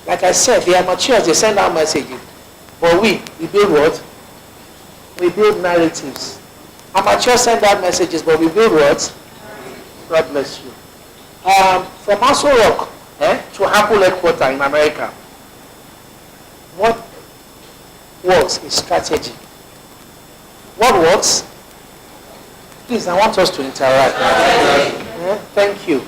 Like I said, the amateurs, they send out messages. But we build what? We build narratives. Amateurs send out messages, but we build what? God bless you. From Aso Rock to Apple headquarters in America, what works is strategy. What works? Please, I want us to interact. Thank you.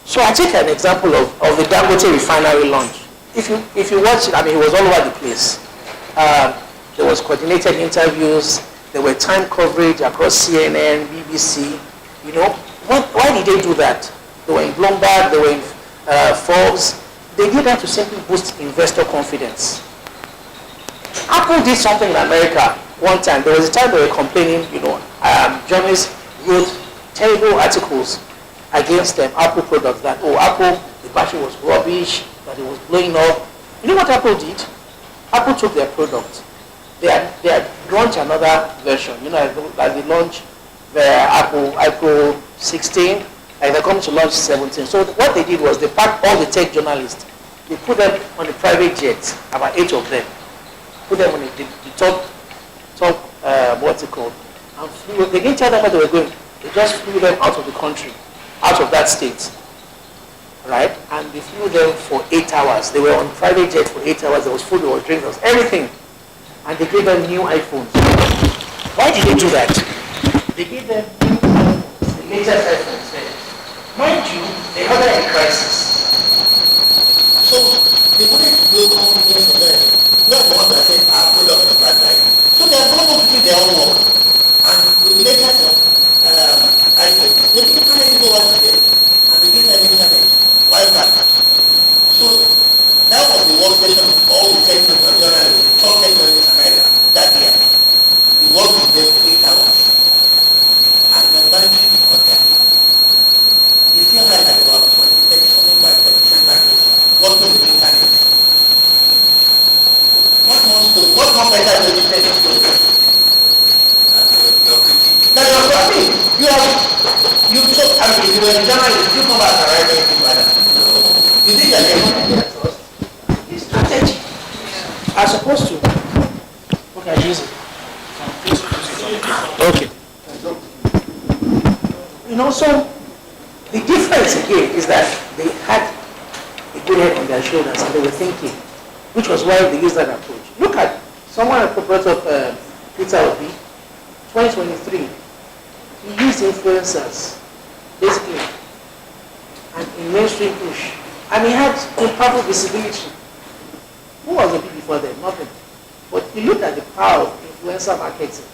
So I take an example of the Dangote refinery launch. If you watch it, I mean, it was all over the place. There was coordinated interviews. There were time coverage across CNN, BBC. You know, why did they do that? They were in Bloomberg. They were in Forbes. They did that to simply boost investor confidence. Apple did something in America one time. There was a time they were complaining. You know, journalists wrote terrible articles against them, Apple products, that, oh, Apple, the battery was rubbish, that it was blowing up. You know what Apple did? Apple took their product. They had launched another version. You know, like they launched their Apple 16, and they're coming to launch 17. So what they did was they packed all the tech journalists. They put them on the private jets, about 8 of them. Put them on the top, what's it called? And flew. They didn't tell them where they were going. They just flew them out of the country, out of that state. Right? And they flew them for 8 hours. They were on private jet for 8 hours. There was food, there was drink, there was everything. And they gave them new iPhones. Why did they do that? They gave them the latest iPhones then. Mind you, they had a crisis. So they wanted to build confidence in them. Not the ones that said our product is bad, right? So they are going to do their own work. And with the latest iPhone, they finally go out today and begin the internet. Why is that? So that was the workstation of all the technical journalists, top technologists in America that year. The work was there for 8 hours. And the banking is not there. You still had like about 20, something like 10 banks working with the internet. What more better than you take it to? That's your problem. You took, I mean, if you were a journalist, you come back and write anything like that. You did your name. It's strategy. As opposed to, okay, use it. Okay. You know, so the difference again is that they had a good head on their shoulders and they were thinking, which was why they used that approach. Look at someone at the purpose of Peter Obi, 2023. He used influencers, basically, and in mainstream push. And he had powerful visibility. Who was the big before them? Nothing. But he looked at the power of influencer marketing.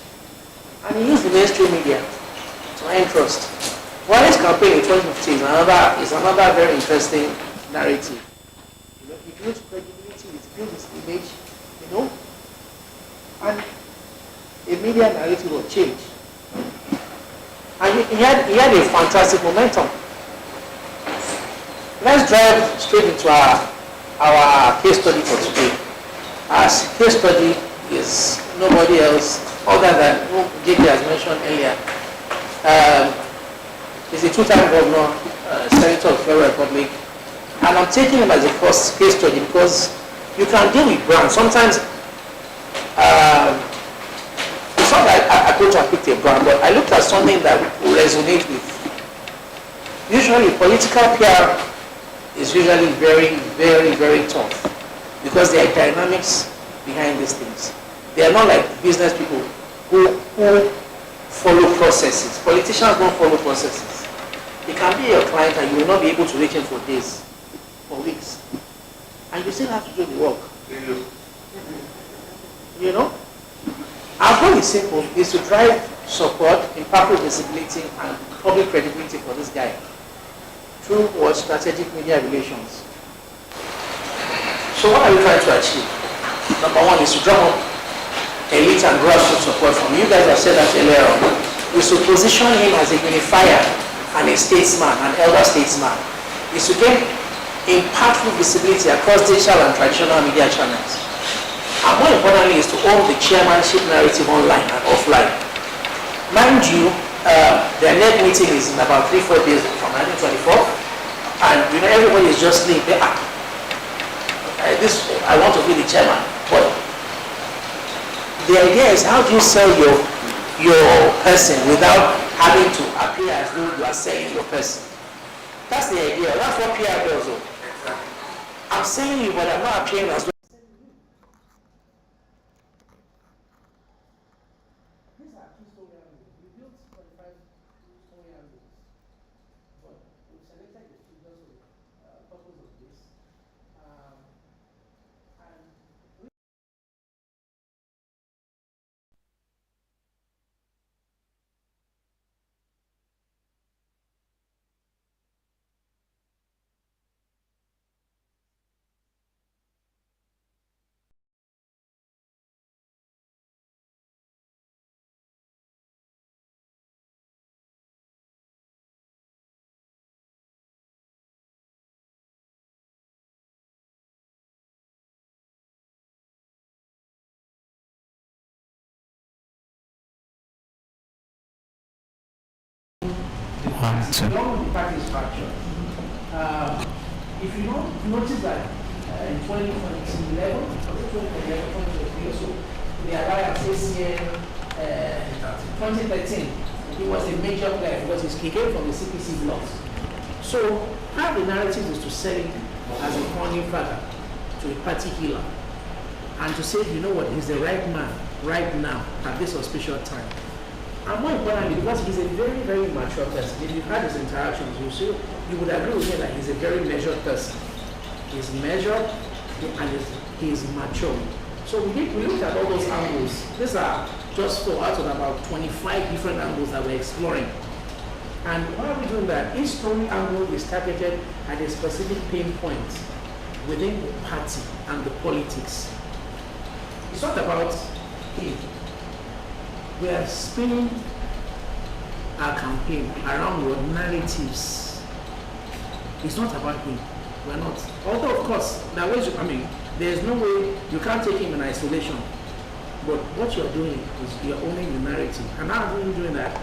And he used the mainstream media to earn trust. While his campaign in 2015 is another very interesting narrative. You know, he built credibility, he built his image, you know, and the media narrative will change. And he had a fantastic momentum. Let's drive straight into our case study for today. Our case study is nobody else other than who JP has mentioned earlier. He's a two-time governor, Senator of the Federal Republic, and I'm taking him as a first case study because you can deal with brands. Sometimes it's not like I go to pick a brand, but I looked at something that will resonate with. Usually, political PR is usually very, very, very tough because there are dynamics behind these things. They are not like business people who follow processes. Politicians don't follow processes. He can be your client and you will not be able to reach him for days, for weeks. And you still have to do the work. You know? Our goal is simple, is to drive support, impactful visibility, and public credibility for this guy through what strategic media relations. So what are we trying to achieve? Number one is to drum up elite and grassroots support from you guys have said that earlier on, is to position him as a unifier and a statesman, an elder statesman, is to get impactful visibility across digital and traditional media channels. And more importantly is to own the chairmanship narrative online and offline. Mind you, their net meeting is in about 3-4 days from 1924, and you know everybody is just linked there. this, I want to be the chairman. But the idea is, how do you sell your person without having to appear as though you are selling your person? That's the idea. That's what PR does. I'm selling you, but I'm not appearing as though. These are 2-story houses. We built 45-story houses, but we selected the two just for the purpose of this. And along with the party structure, if you notice that in 2011 or so, the alliance ACN 2013, he was a major player because he came from the CPC blocks. So part of the narrative is to sell him as a founding father to a party healer, and to say, you know what, he's the right man right now at this auspicious time. And more importantly, because he's a very, very mature person. If you've had his interactions, you would agree with me that he's a very measured person. He's measured and he's mature. So we looked at all those angles. These are just 4 out of about 25 different angles that we're exploring. And why are we doing that? Each story angle is targeted at a specific pain point within the party and the politics. It's not about him. We are spinning our campaign around what narratives. It's not about him. We're not. Although, of course, there are ways, there's no way you can't take him in isolation. But what you're doing is you're owning the narrative. And how are we doing that?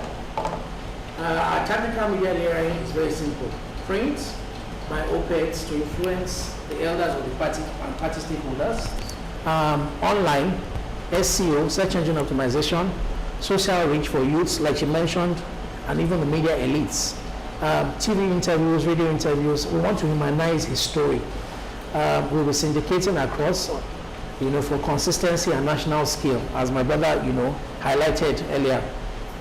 Our tactical media layering is very simple. Print by OPEX to influence the elders of the party and party stakeholders. Online, SEO, search engine optimization, social reach for youths, like you mentioned, and even the media elites. TV interviews, radio interviews. We want to humanize his story. We will syndicating across, for consistency and national scale, as my brother, highlighted earlier.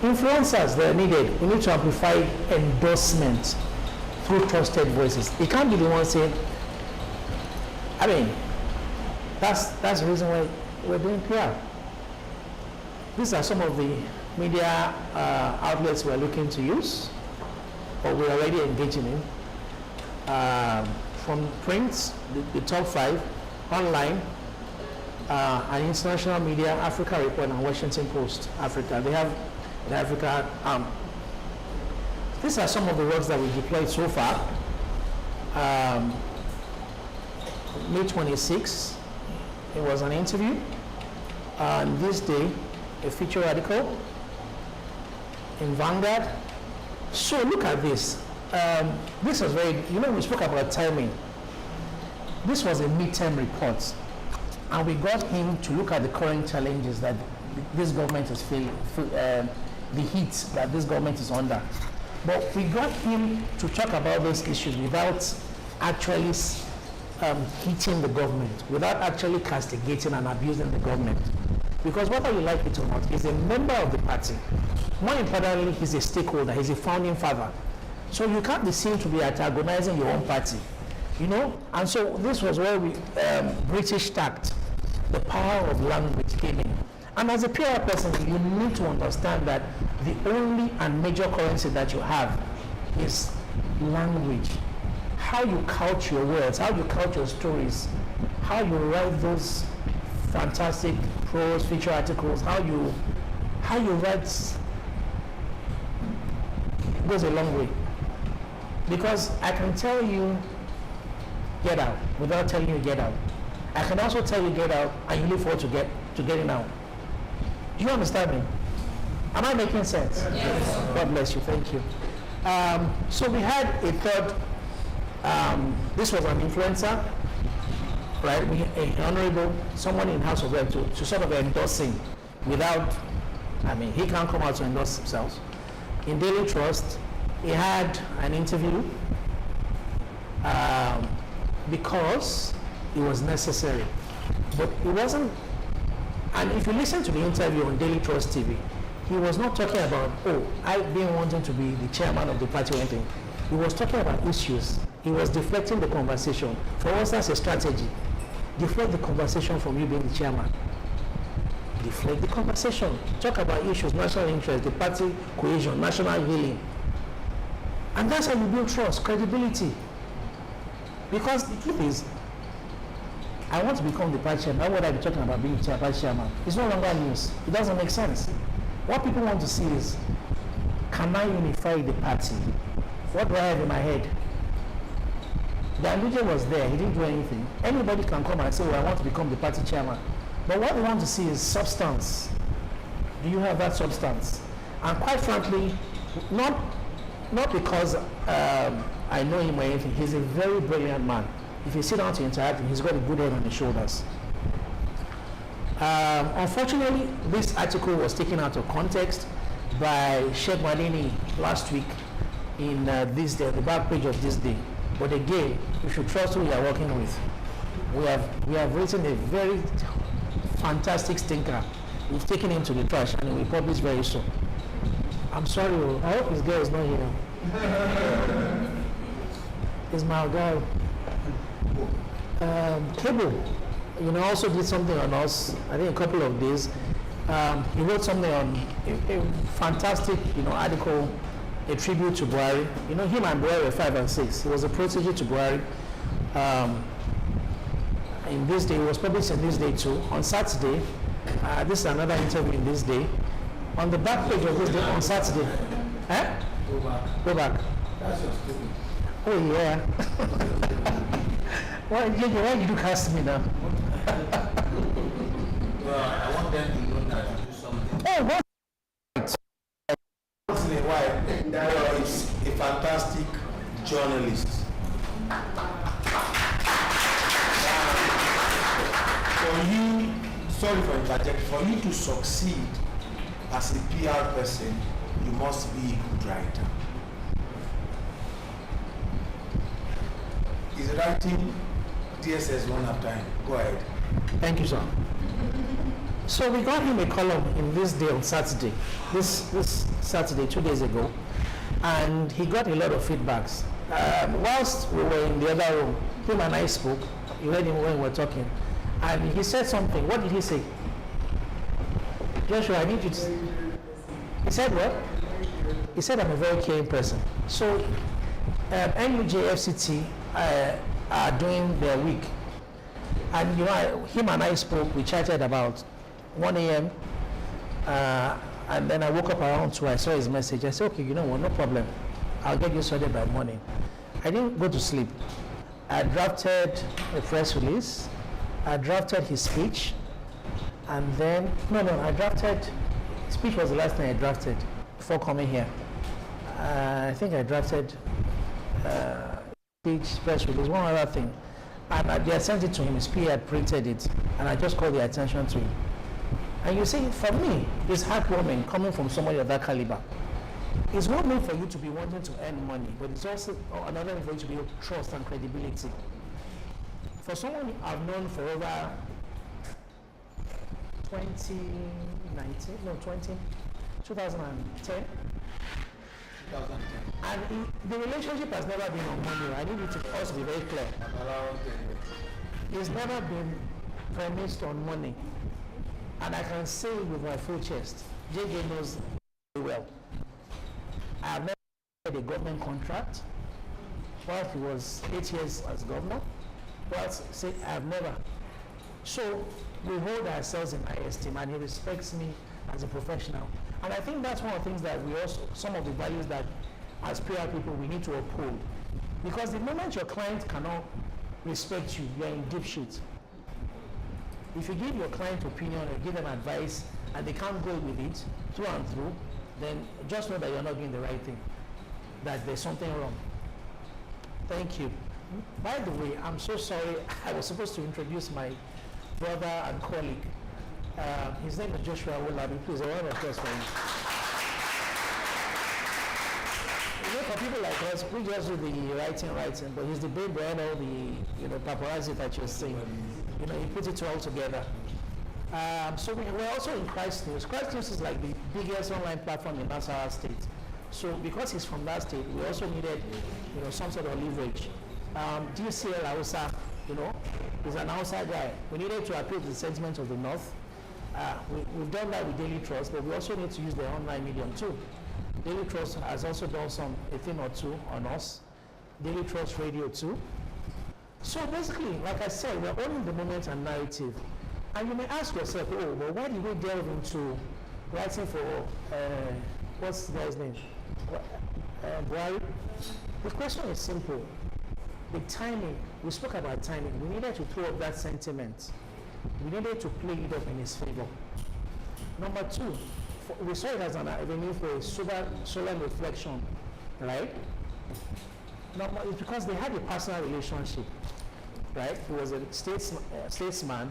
Influencers, they're needed. We need to amplify endorsement through trusted voices. It can't be the one saying, that's the reason why we're doing PR. These are some of the media outlets we're looking to use, or we're already engaging in. From print, the top 5, online, and international media, Africa Report and Washington Post, Africa. They have the Africa arm. These are some of the works that we deployed so far. May 26, it was an interview. And this day, a feature article in Vanguard. So look at this. This was very, we spoke about timing. This was a midterm report. And we got him to look at the current challenges that this government is feeling, the heat that this government is under. But we got him to talk about those issues without actually hitting the government, without actually castigating and abusing the government. Because whether you like it or not, he's a member of the party. More importantly, he's a stakeholder, he's a founding father. So you can't be seen to be antagonizing your own party, And so this was where we, British tact, the power of language came in. And as a PR person, you need to understand that the only and major currency that you have is language. How you couch your words, how you couch your stories, how you write those fantastic prose feature articles, how you write goes a long way. Because I can tell you get out without telling you get out. I can also tell you get out and you look forward to getting out. Do you understand me? Am I making sense? Yes. God bless you. Thank you. So we had a third. This was an influencer. right? Honorable, someone in House of Rep to sort of endorse him without, I mean, he can't come out to endorse himself. In Daily Trust, he had an interview because it was necessary, but it wasn't. And if you listen to the interview on Daily Trust TV, he was not talking about, oh, I've been wanting to be the chairman of the party or anything. He was talking about issues. He was deflecting the conversation. For us, that's a strategy. Deflect the conversation from you being the chairman. Deflect the conversation. Talk about issues, national interest, the party cohesion, national healing. And that's how you build trust, credibility. Because the truth is, I want to become the party chairman. Why would I be talking about being the party chairman? It's no longer news. It doesn't make sense. What people want to see is, can I unify the party? What do I have in my head? Ganduje was there. He didn't do anything. Anybody can come and say, well, I want to become the party chairman. But what we want to see is substance. Do you have that substance? And quite frankly, not because I know him or anything. He's a very brilliant man. If you sit down to interact with him, he's got a good head on his shoulders. Unfortunately, this article was taken out of context by Sheikh Madini last week in This Day, the back page of This Day. But again, you should trust who you are working with. We have written a very fantastic stinker. We've taken him to the trash and we'll publish very soon. I'm sorry, I hope his girl is not here. It's my girl. Cable, also did something on us, I think a couple of days. He wrote something on a fantastic, article, a tribute to Buhari. Him and Buhari were 5 and 6. He was a protege to Buhari. In This Day, it was published in This Day too. On Saturday, this is another interview in This Day. On the back page of This Day, on Saturday. Go back. That's your stupid. Oh yeah. Why did you cast me now? Well, I want them to know that you do something. Oh, what? Once in a while, Dayo is a fantastic journalist. For you to succeed as a PR person, you must be a good writer. He's writing DSS one after him. Go ahead. Thank you, sir. So we got him a column in This Day on Saturday, this Saturday, 2 days ago, and he got a lot of feedbacks. Whilst we were in the other room, him and I spoke. You heard him when we were talking, and he said something. What did he say? Joshua, I need you to... He said what? He said I'm a very caring person. So NUJ FCT are doing their week. And him and I spoke, we chatted about 1 a.m. And then I woke up around 2, I saw his message. I said, okay, what, no problem. I'll get you sorted by morning. I didn't go to sleep. I drafted a press release. I drafted his speech. And then, speech was the last thing I drafted before coming here. I think I drafted speech, press release, one other thing. And I sent it to him, his PA had printed it, and I just called the attention to him. And you see, for me, it's heartwarming coming from somebody of that caliber. It's one thing for you to be wanting to earn money, but it's also another thing for you to build trust and credibility. For someone I've known for over 2010. 2010. And the relationship has never been on money. I need you to also be very clear. It's never been premised on money. And I can say with my full chest, JJ knows very well. I have never had a government contract while he was 8 years as governor. But say I have never. So we hold ourselves in high esteem, and he respects me as a professional. And I think that's one of the things that we also, some of the values that as PR people we need to uphold. Because the moment your client cannot respect you, you're in deep shit. If you give your client opinion or give them advice and they can't go with it through and through, then just know that you're not doing the right thing, that there's something wrong. Thank you. By the way, I'm so sorry. I was supposed to introduce my brother and colleague. His name is Joshua Wolabi. Please, a round of applause for him. For people like us, we just do the writing, but he's the brain behind all the paparazzi that you're seeing. He puts it all together. So we're also in Christ News. Christ News is like the biggest online platform in Nasarawa State. So because he's from that state, we also needed some sort of leverage. DCL Hausa, is an outside guy. We needed to appeal to the sentiment of the North. We've done that with Daily Trust, but we also need to use the online medium too. Daily Trust has also done a thing or two on us. Daily Trust Radio too. So basically, like I said, we're owning the moment and narrative. And you may ask yourself, well, why did we delve into writing for, what's the guy's name? Buhari? The question is simple. The timing, we spoke about timing. We needed to throw up that sentiment. We needed to play it up in his favor. Number two, we saw it as an avenue for a solemn reflection, right? It's because they had a personal relationship, right? He was a statesman,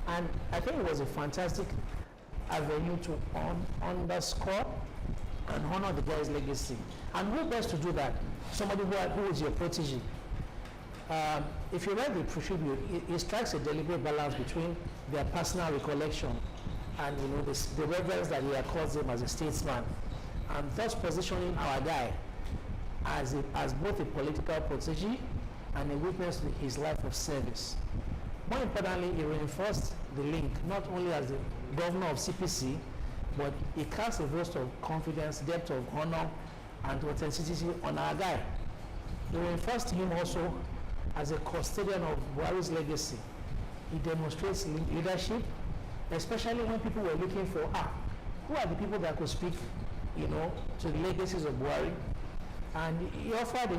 and I think it was a fantastic avenue to underscore and honor the guy's legacy. And who best to do that? Somebody who is your protege. If you read the tribute, it strikes a deliberate balance between their personal recollection and the reverence that he accords him as a statesman, and thus positioning our guy as both a political protege and a witness to his life of service. More importantly, he reinforced the link not only as the governor of CPC, but he cast a vote of confidence, depth of honor, and authenticity on our guy. He reinforced him also as a custodian of Buhari's legacy. He demonstrates leadership, especially when people were looking for, who are the people that could speak, to the legacies of Buhari. And he offered a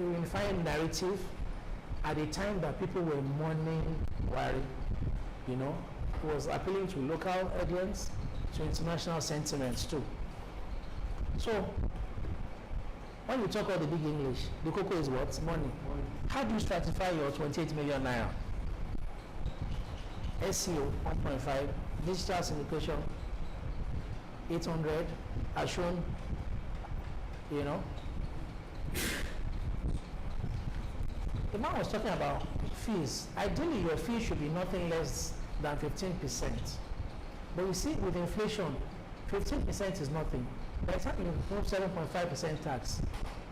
unifying narrative at a time that people were mourning Buhari. He was appealing to local audience, to international sentiments too. So, when you talk about the big English, the cocoa is what? Money. How do you stratify your 28 million naira? SEO 1.5, digital syndication 800, as shown, The man was talking about fees. Ideally, your fee should be nothing less than 15%. But you see, with inflation, 15% is nothing. By the time you remove 7.5% tax,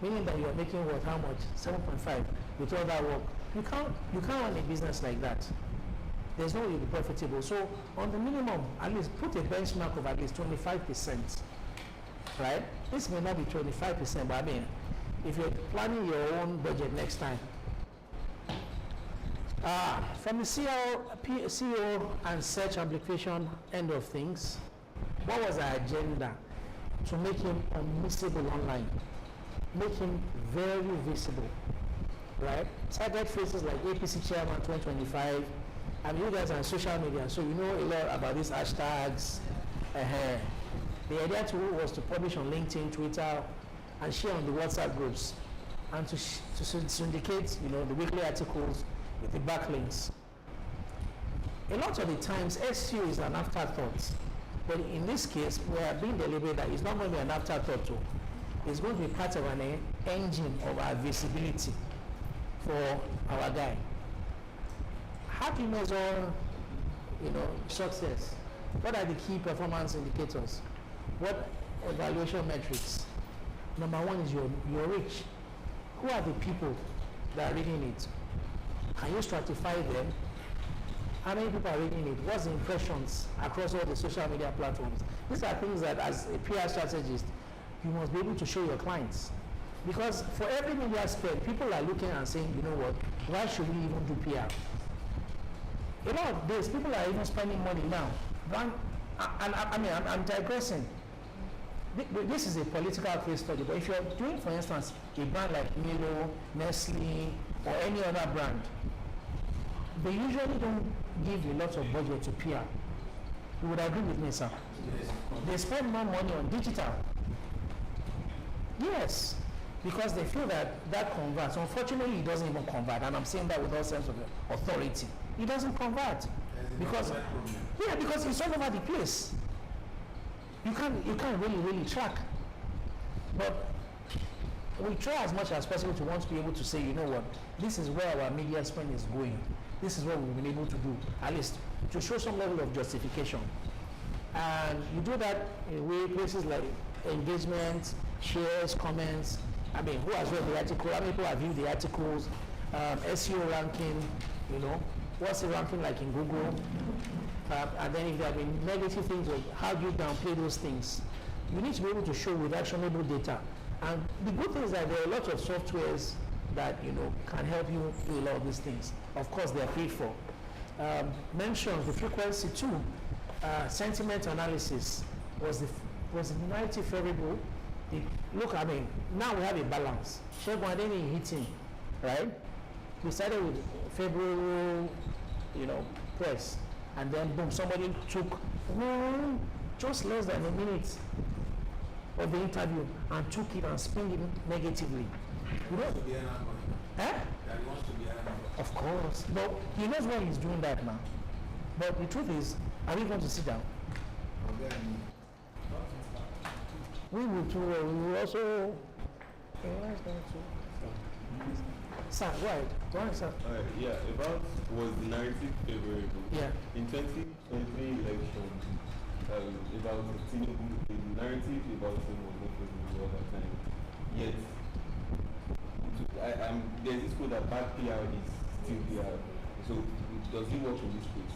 meaning that you are making what? How much? 7.5 with all that work. You can't run a business like that. There's no way you'll be profitable. So on the minimum, at least put a benchmark of at least 25%. Right? This may not be 25%, but I mean, if you're planning your own budget next time. From the CEO and search application end of things, what was our agenda? To make him unmissable online, make him very visible, right? Target faces like APC Chairman 2025, and you guys are on social media, so you know a lot about these hashtags. The idea too was to publish on LinkedIn, Twitter, and share on the WhatsApp groups, and to syndicate, the weekly articles with the backlinks. A lot of the times, SEO is an afterthought. But in this case, we are being deliberate that it's not going to be an afterthought too. It's going to be part of an engine of our visibility for our guy. How do you measure, success? What are the key performance indicators? What evaluation metrics? Number one is your reach. Who are the people that are reading it? Can you stratify them? How many people are reading it? What's the impressions across all the social media platforms? These are things that, as a PR strategist, you must be able to show your clients. Because for every media spend, people are looking and saying, why should we even do PR? A lot of days, people are even spending money now. I'm digressing. This is a political case study, but if you're doing, for instance, a brand like Milo, Nestle, or any other brand, they usually don't give a lot of budget to PR. You would agree with me, sir? Yes. They spend more money on digital. Yes. because they feel that that converts. Unfortunately, it doesn't even convert, and I'm saying that with all sense of authority. It doesn't convert because because it's all over the place. You can't really track. But we try as much as possible to want to be able to say, you know what, this is where our media spend is going. This is what we've been able to do, at least to show some level of justification. And you do that in places like engagement, shares, comments. I mean, who has read the article? How many people have viewed the articles? SEO ranking, you know, what's the ranking like in Google? And then if there have been negative things, how do you downplay those things? You need to be able to show with actionable data. And the good thing is that there are a lot of softwares that, you know, can help you do a lot of these things. Of course, they are paid for. Mentions the frequency too. Sentiment analysis was the narrative variable. Look, I mean, now we have a balance. Shegun Adeniyi hitting, right? We started with February, you know, press, and then boom, somebody took just less than a minute of the interview and took it and spun it negatively. You know? That he wants to be of course, but he knows why he's doing that now. But the truth is, are we going to sit down? We will too. We will also. Sir, right? Go on, sir. Yeah, about was the narrative favorable? Yeah. In 2023 election, about Tinubu, the narrative about him was not favorable all the time. Yet, there's this quote that bad PR is still PR. So, does it work in this case?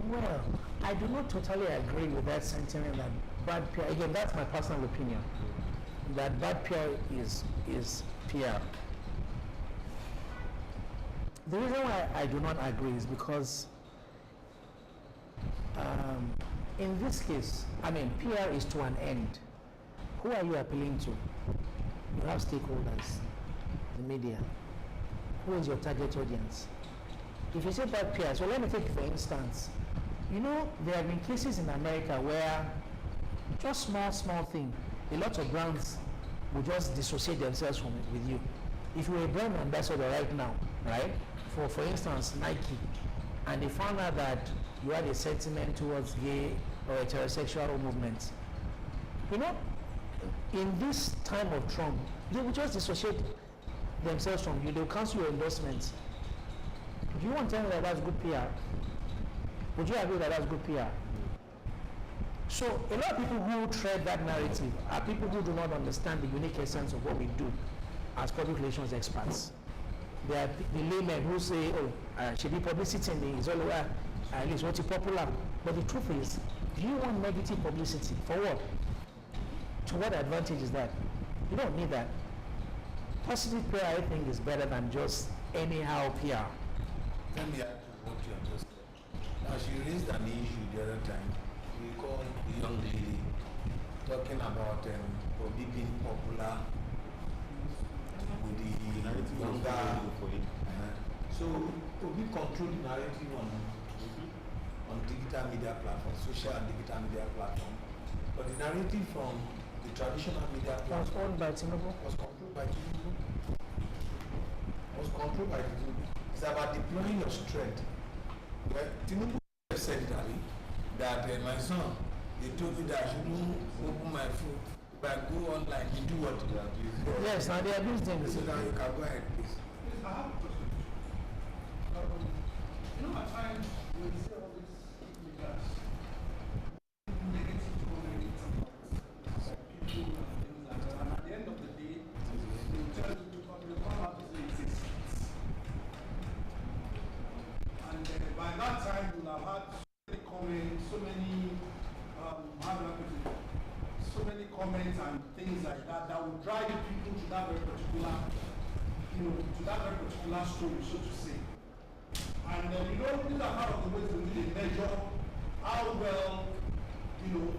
Well, I do not totally agree with that sentiment that bad PR, again, that's my personal opinion, that bad PR is PR. The reason why I do not agree is because in this case, I mean, PR is to an end. Who are you appealing to? You have stakeholders, the media. Who is your target audience? If you say bad PR, so let me take for instance, you know, there have been cases in America where just small thing, a lot of brands will just dissociate themselves from it with you. If you're a brand ambassador right now, right, for instance, Nike, and they found out that you had a sentiment towards gay or heterosexual movements, you know, in this time of Trump, they will just dissociate themselves from you. They'll cancel your endorsements. Do you want to tell me that that's good PR? Would you agree that that's good PR? So a lot of people who tread that narrative are people who do not understand the unique essence of what we do as public relations experts. They are the laymen who say, oh, should be publicity is all over, at least what's popular. But the truth is, do you want negative publicity? For what? To what advantage is that? You don't need that. Positive PR, I think, is better than just anyhow PR. Let me add to what you have just said. Now, she raised an issue the other time. We called the young lady talking about being popular with the younger. So, we control the narrative on digital media platforms, social and digital media platforms. But the narrative from the traditional media platform was owned by Tinubu. Was controlled by Tinubu. It's about deploying your strength. Well, Tinubu said that my son, they told me that I shouldn't open my phone. If I go online, you do what you have. Yes, now they abuse them. So now you can go ahead, please. I have a question. You know, at times when you see all these leaders, negative comments about people and things like that, and at the end of the day, they will tell you to come out to say it exists. And by that time, you'll have had so many comments, so many, so many comments and things like that that will drive people to that very particular, to that very particular story, so to say. And these are part of the ways in which they measure how well, the news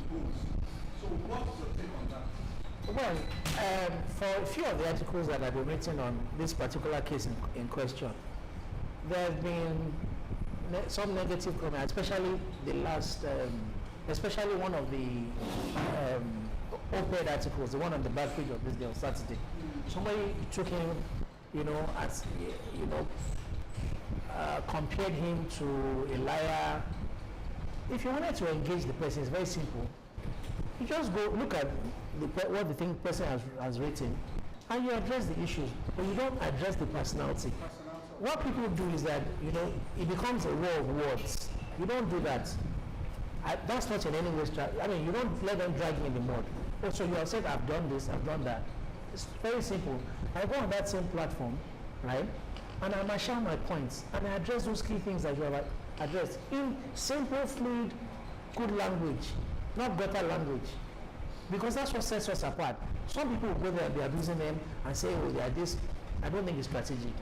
goes. So what's your take on that? Well, for a few of the articles that I've been written on this particular case in question, there have been some negative comments, especially the last especially one of the op-ed articles, the one on the back page of this day on Saturday. Somebody took him, as compared him to a liar. If you wanted to engage the person, it's very simple. You just go look at what the person has written, and you address the issues, but you don't address the personality. What people do is that, it becomes a war of words. You don't do that. That's not in any way, you don't let them drag you in the mud. Oh, so you have said, I've done this, I've done that. It's very simple. I go on that same platform, right, and I might share my points, and I address those key things that you have addressed in simple, fluid, good language, not gutter language. Because that's what sets us apart. Some people will go there, be abusing them, and say, oh, they are this. I don't think it's strategic.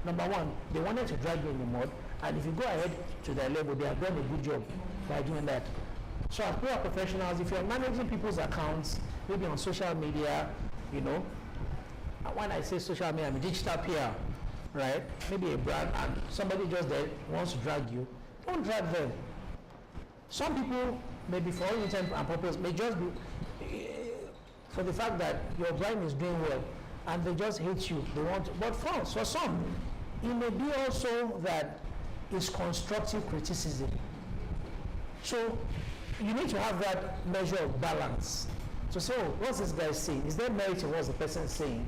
Number one, they wanted to drag you in the mud, and if you go ahead to their level, they have done a good job by doing that. So as PR professionals, if you're managing people's accounts, maybe on social media, when I say social media, I mean digital PR, right? Maybe a brand, and somebody just there wants to drag you, don't drag them. Some people, maybe for all intent and purpose, may just be for the fact that your brand is doing well, and they just hate you. They want, but for some, it may be also that it's constructive criticism. So you need to have that measure of balance to say, oh, what's this guy saying? Is there merit in what the person is saying?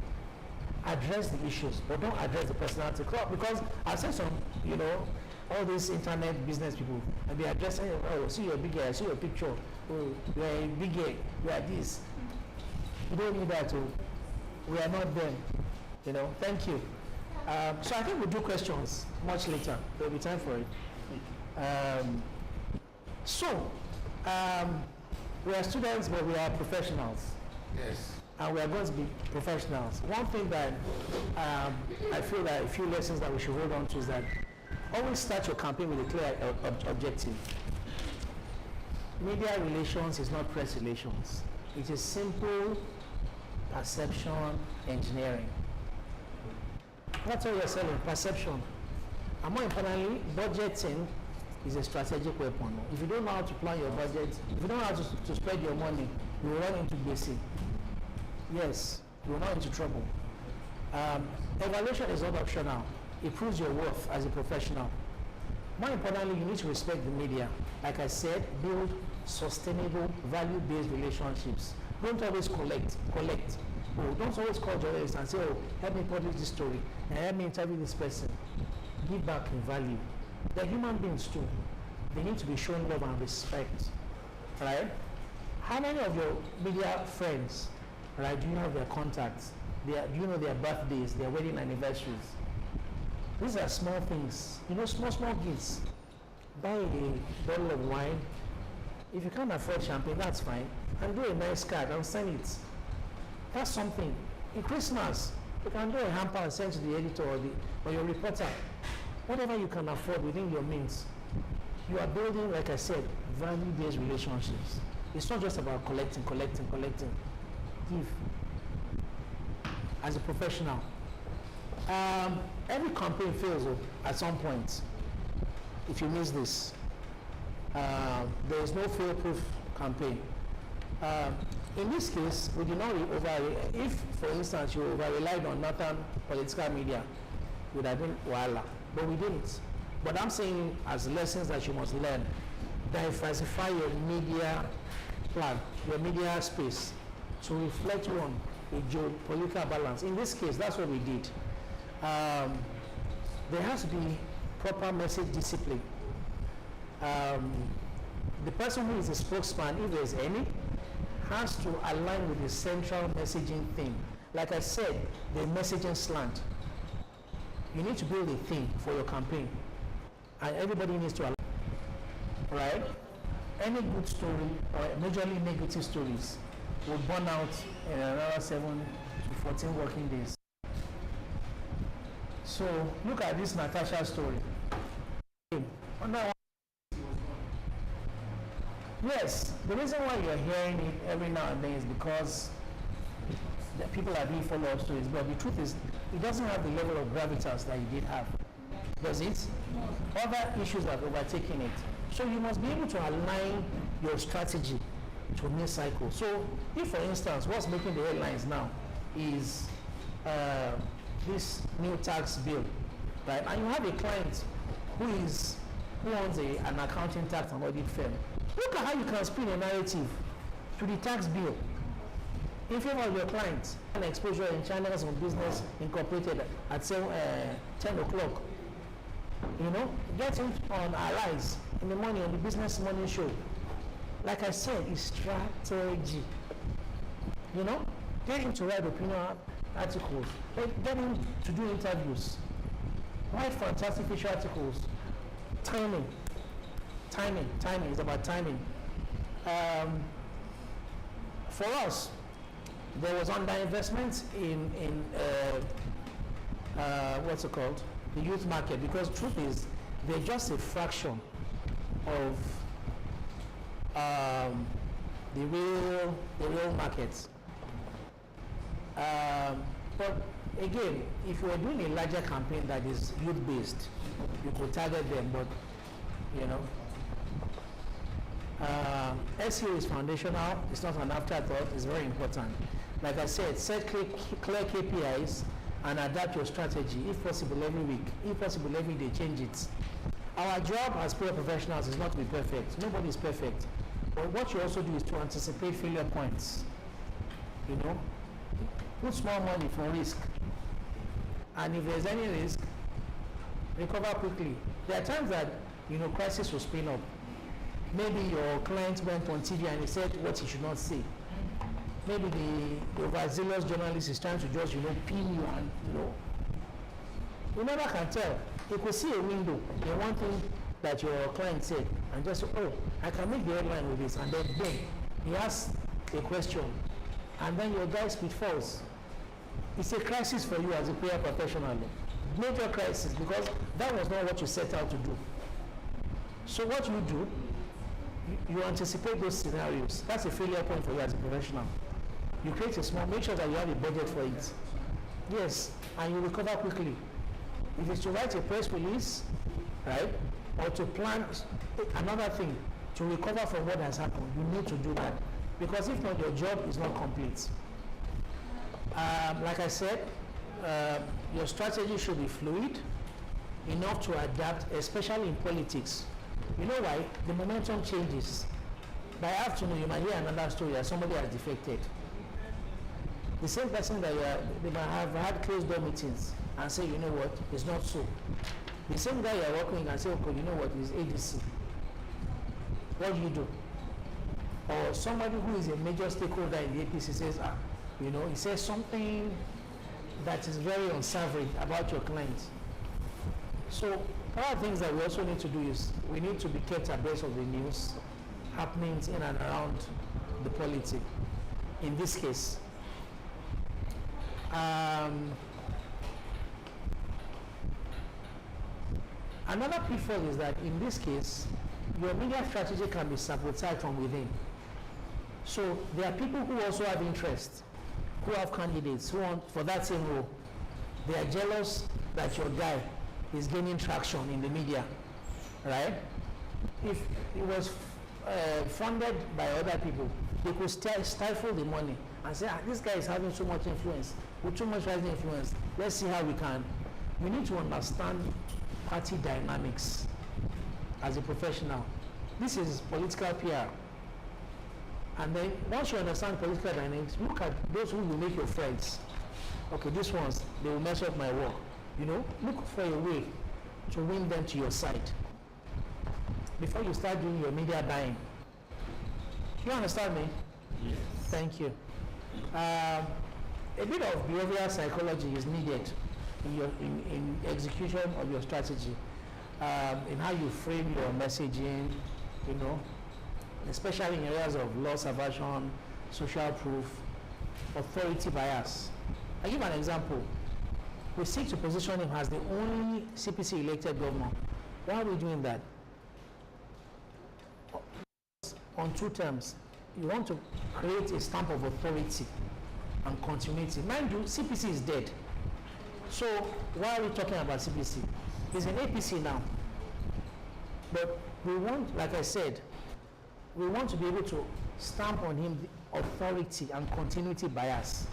Address the issues, but don't address the personality. Because I've seen some, all these internet business people, and they addressing, oh, see your big guy, see your picture, oh, you are a big guy, you are this. You don't need that. We are not them. Thank you. So I think we'll do questions much later. There will be time for it. We are students, but we are professionals. Yes. And we are going to be professionals. One thing that I feel that a few lessons that we should hold on to is that always start your campaign with a clear objective. Media relations is not press relations. It is simple perception engineering. That's all you're selling, perception. And more importantly, budgeting is a strategic weapon. If you don't know how to plan your budget, if you don't know how to spread your money, you will run into basic. Yes, you will not into trouble. Evaluation is not optional. It proves your worth as a professional. More importantly, you need to respect the media. Like I said, build sustainable, value-based relationships. Don't always collect. Oh, don't always call journalists and say, oh, help me publish this story, and help me interview this person. Give back in value. They're human beings too. They need to be shown love and respect. Right? How many of your media friends, right, do you have their contacts? Do you know their birthdays, their wedding anniversaries? These are small things. Small gifts. Buy a bottle of wine. If you can't afford champagne, that's fine. And do a nice card and send it. That's something. In Christmas, you can do a hamper and send to the editor or your reporter. Whatever you can afford within your means. You are building, like I said, value-based relationships. It's not just about collecting. Give. As a professional. Every campaign fails at some point. If you miss this, there is no fail-proof campaign. In this case, we did not if, for instance, you over-relied on northern political media, it would have been voila, but we didn't. But I'm saying as lessons that you must learn, diversify your media plan, your media space, to reflect on a geopolitical balance. In this case, that's what we did. There has to be proper message discipline. The person who is a spokesman, if there is any, has to align with the central messaging theme. Like I said, the messaging slant. You need to build a theme for your campaign, and everybody needs to align. Right? Any good story or majorly negative stories will burn out in another 7 to 14 working days. So look at this Natasha story. Yes, the reason why you're hearing it every now and then is because the people are being followed stories, but the truth is it doesn't have the level of gravitas that it did have. Does it? Other issues have overtaken it. So you must be able to align your strategy to news cycle. So if, for instance, what's making the headlines now is this new tax bill, right? And you have a client who owns an accounting tax and audit firm. Look at how you can spin a narrative to the tax bill in favor of your clients. An exposure in China's on Business Incorporated at 10 o'clock. You know, get him on Arise in the morning on the Business Morning Show. Like I said, it's strategy. You know, get him to write opinion articles. Get him to do interviews. Write fantastic feature articles. Timing. It's about timing. For us, there was underinvestment in what's it called? The youth market, because truth is, they're just a fraction of the real markets. But again, if you are doing a larger campaign that is youth-based, you could target them, but you know, SEO is foundational. It's not an afterthought. It's very important. Like I said, set clear KPIs and adapt your strategy, if possible every week, if possible every day, change it. Our job as PR professionals is not to be perfect. Nobody is perfect. But what you also do is to anticipate failure points. You know, put small money for risk. And if there's any risk, recover quickly. There are times that, you know, crisis will spin up. Maybe your client went on TV and he said what he should not say. Maybe the overzealous journalist is trying to just, you know, pin you and, you know. You never can tell. You could see a window in one thing that your client said and just say, oh, I can make the headline with this, and then boom, he asks a question and then your guy spit falls. It's a crisis for you as a PR professional. Major crisis, because that was not what you set out to do. So what you do, you anticipate those scenarios. That's a failure point for you as a professional. You create a small, make sure that you have a budget for it. Yes, and you recover quickly. If it's to write a press release, right, or to plan another thing to recover from what has happened, you need to do that. Because if not, your job is not complete. Like I said, your strategy should be fluid, enough to adapt, especially in politics. You know why? The momentum changes. By afternoon, you might hear another story that somebody has defected. The same person that they might have had closed door meetings and say, you know what, it's not so. The same guy you're working with and say, okay, you know what, it's ADC. What do you do? Or somebody who is a major stakeholder in the APC says, you know, he says something that is very unsavory about your clients. So one of the things that we also need to do is we need to be kept abreast of the news happenings in and around the polity. In this case, another pitfall is that in this case, your media strategy can be sabotaged from within. So there are people who also have interest, who have candidates who want for that same role. They are jealous that your guy is gaining traction in the media, right? If it was funded by other people, they could stifle the money and say, this guy is having so much influence, with too much rising influence, let's see how we can. We need to understand party dynamics as a professional. This is political PR. And then once you understand political dynamics, look at those who will make your friends. Okay, these ones, they will mess up my work. You know, look for a way to win them to your side before you start doing your media buying. You understand me? Yes. Thank you. A bit of behavioral psychology is needed in execution of your strategy, in how you frame your messaging, you know, especially in areas of loss aversion, social proof, authority bias. I'll give an example. We seek to position him as the only CPC elected governor. Why are we doing that? On two terms. You want to create a stamp of authority and continuity. Mind you, CPC is dead. So why are we talking about CPC? He's an APC now. But we want, like I said, we want to be able to stamp on him the authority and continuity bias.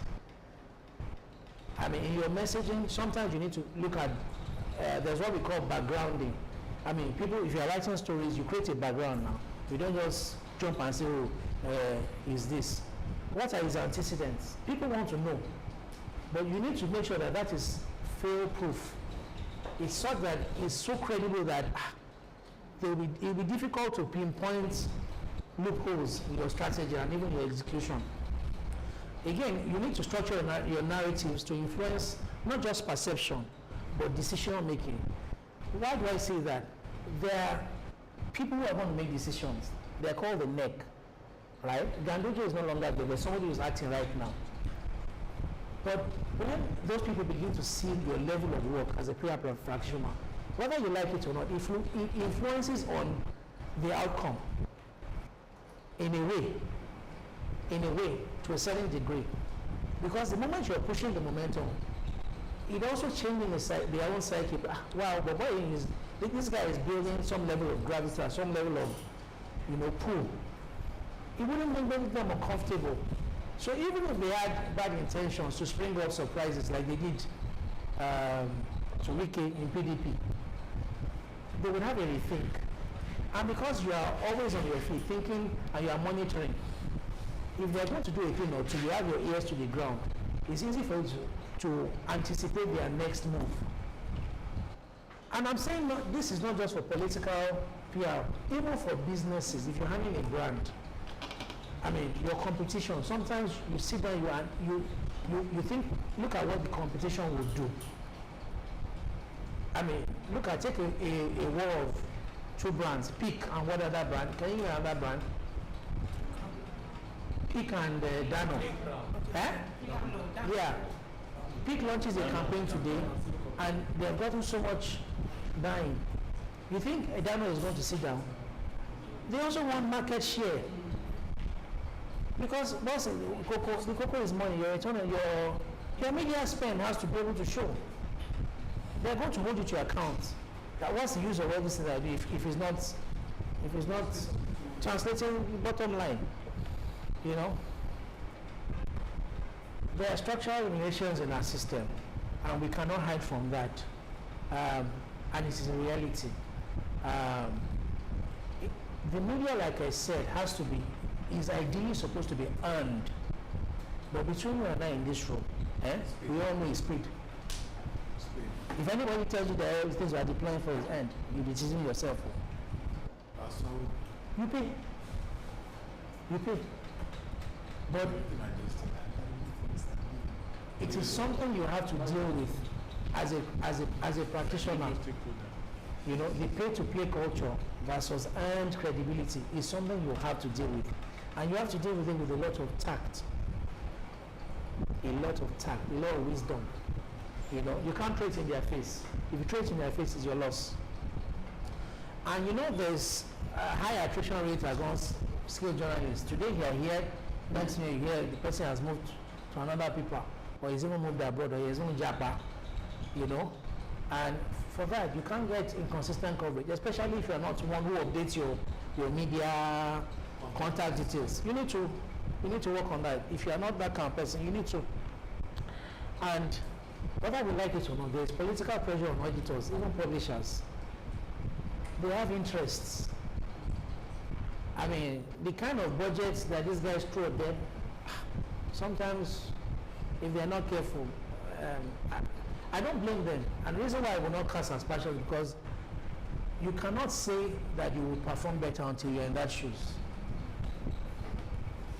I mean, in your messaging, sometimes you need to look at, there's what we call backgrounding. I mean, people, if you're writing stories, you create a background now. You don't just jump and say, oh, is this? What are his antecedents? People want to know. But you need to make sure that that is fail-proof. It's such that it's so credible that it will be difficult to pinpoint loopholes in your strategy and even your execution. Again, you need to structure your narratives to influence not just perception, but decision making. Why do I say that? There are people who are going to make decisions. They're called the neck, right? Ganduje is no longer there, but somebody who's acting right now. But when those people begin to see your level of work as a PR practitioner, whether you like it or not, it influences on the outcome in a way, to a certain degree. Because the moment you're pushing the momentum, it also changes their own psyche. Wow, but this guy is building some level of gravity, some level of, pull. It wouldn't make them uncomfortable. So even if they had bad intentions to spring up surprises like they did to Wike in PDP, they would have a rethink. And because you are always on your feet thinking and you are monitoring, if they're going to do a thing or two, you have your ears to the ground, it's easy for you to anticipate their next move. And I'm saying this is not just for political PR, even for businesses. If you're handling a brand, I mean, your competition, sometimes you sit down, you think, look at what the competition would do. I mean, take a war of two brands, Peak and what other brand? Can you give me another brand? Peak and Dano. Yeah. Peak launches a campaign today and they've gotten so much buying. You think Dano is going to sit down? They also want market share. Because boss, the cocoa is money. Your return on your media spend has to be able to show. They're going to hold you to account. That what's the use of all this thing I do if it's not translating bottom line, There are structural limitations in our system, and we cannot hide from that. And it is a reality. The media, like I said, is ideally supposed to be earned. But between you and I in this room, we all know it's paid. If anybody tells you that things are deploying for his end, you'll be teasing yourself. You pay. But it is something you have to deal with as a practitioner. The pay-to-play culture versus earned credibility is something you have to deal with. And you have to deal with it with a lot of tact. A lot of wisdom. You can't throw it in their face. If you throw it in their face, it's your loss. And there's a high attrition rate against skilled journalists. Today you are here, next thing you hear the person has moved to another paper, or he's even moved abroad, or he's in Japan, And for that, you can't get inconsistent coverage, especially if you're not one who updates your media contact details. You need to work on that. If you are not that kind of person, you need to. And whether we like it or not, there is political pressure on editors, even publishers. They have interests. I mean, the kind of budgets that these guys throw at them, sometimes, if they're not careful, I don't blame them. And the reason why I will not cast aspersions is because you cannot say that you will perform better until you're in that shoes.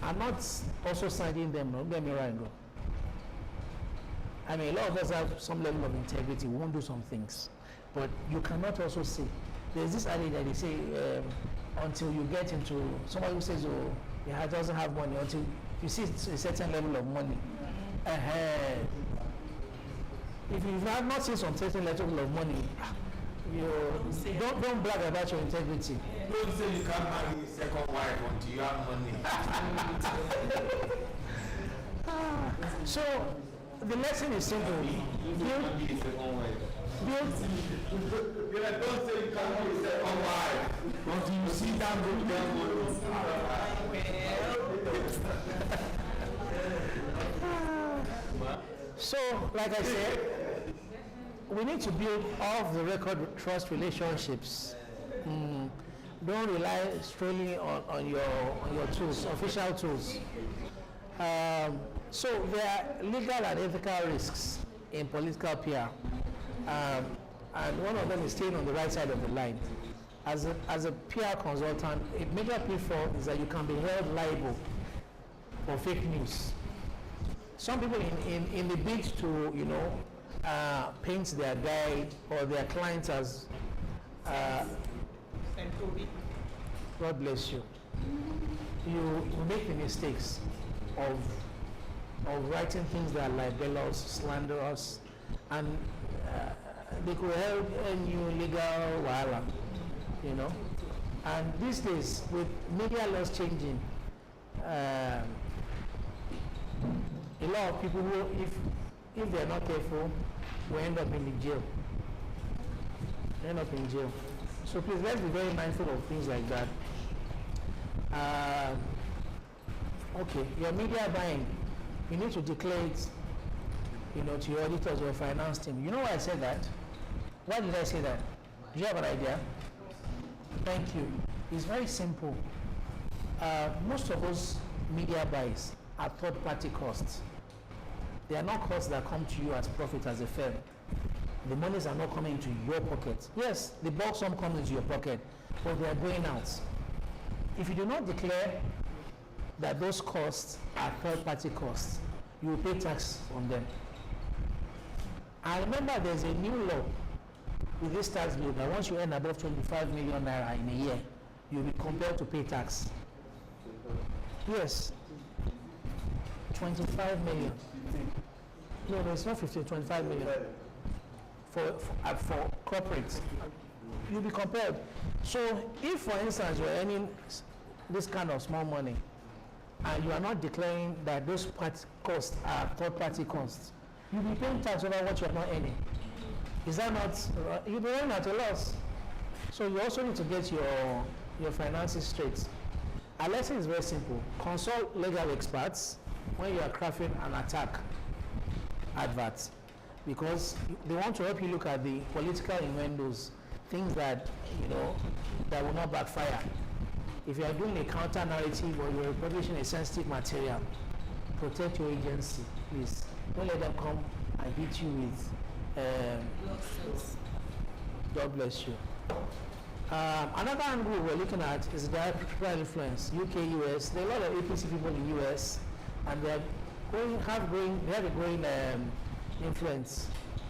I'm not also siding them, don't get me wrong. I mean, a lot of us have some level of integrity, we won't do some things. But you cannot also say, there's this idea that they say, until you get into, somebody who says, oh, yeah, doesn't have money, until you see a certain level of money. If you have not seen some certain level of money, don't brag about your integrity. Don't say you can't marry a second wife until you have money. So the lesson is simple. build. Don't say you can't be second wife. Until you see that good So, like I said, we need to build off the record trust relationships. Don't rely solely on your tools, official tools. So there are legal and ethical risks in political PR, and one of them is staying on the right side of the line. As a PR consultant, a major pitfall is that you can be held liable for fake news. Some people in the bid to paint their guy or their clients as God bless you. You make the mistakes of writing things that are libelous, slanderous, and they could help you legal wahala, And these days, with media laws changing, a lot of people who, if they're not careful, will end up in the jail. So please, let's be very mindful of things like that. Okay, your media buying, you need to declare it, to your auditors or finance team. You know why I said that? Why did I say that? Do you have an idea? Thank you. It's very simple. Most of those media buys are third-party costs. They are not costs that come to you as profit as a firm. The monies are not coming into your pocket. Yes, the bulk sum comes into your pocket, but they are going out. If you do not declare that those costs are third-party costs, you will pay tax on them. I remember there's a new law with this tax bill that once you earn above 25 million naira in a year, you'll be compelled to pay tax. Yes. 25 million. No, it's not 15, 25 million. For corporates, you'll be compelled. So if, for instance, you're earning this kind of small money, and you are not declaring that those costs are third-party costs, you'll be paying tax over what you're not earning. Is that not, you'll be earning at a loss. So you also need to get your finances straight. Our lesson is very simple. Consult legal experts when you are crafting an attack advert, because they want to help you look at the political innuendos, things that, that will not backfire. If you are doing a counter narrative or you are publishing a sensitive material, protect your agency, please. Don't let them come and hit you with God bless you. Another angle we're looking at is diaspora influence, UK, US. There are a lot of APC people in the US, and they have a growing influence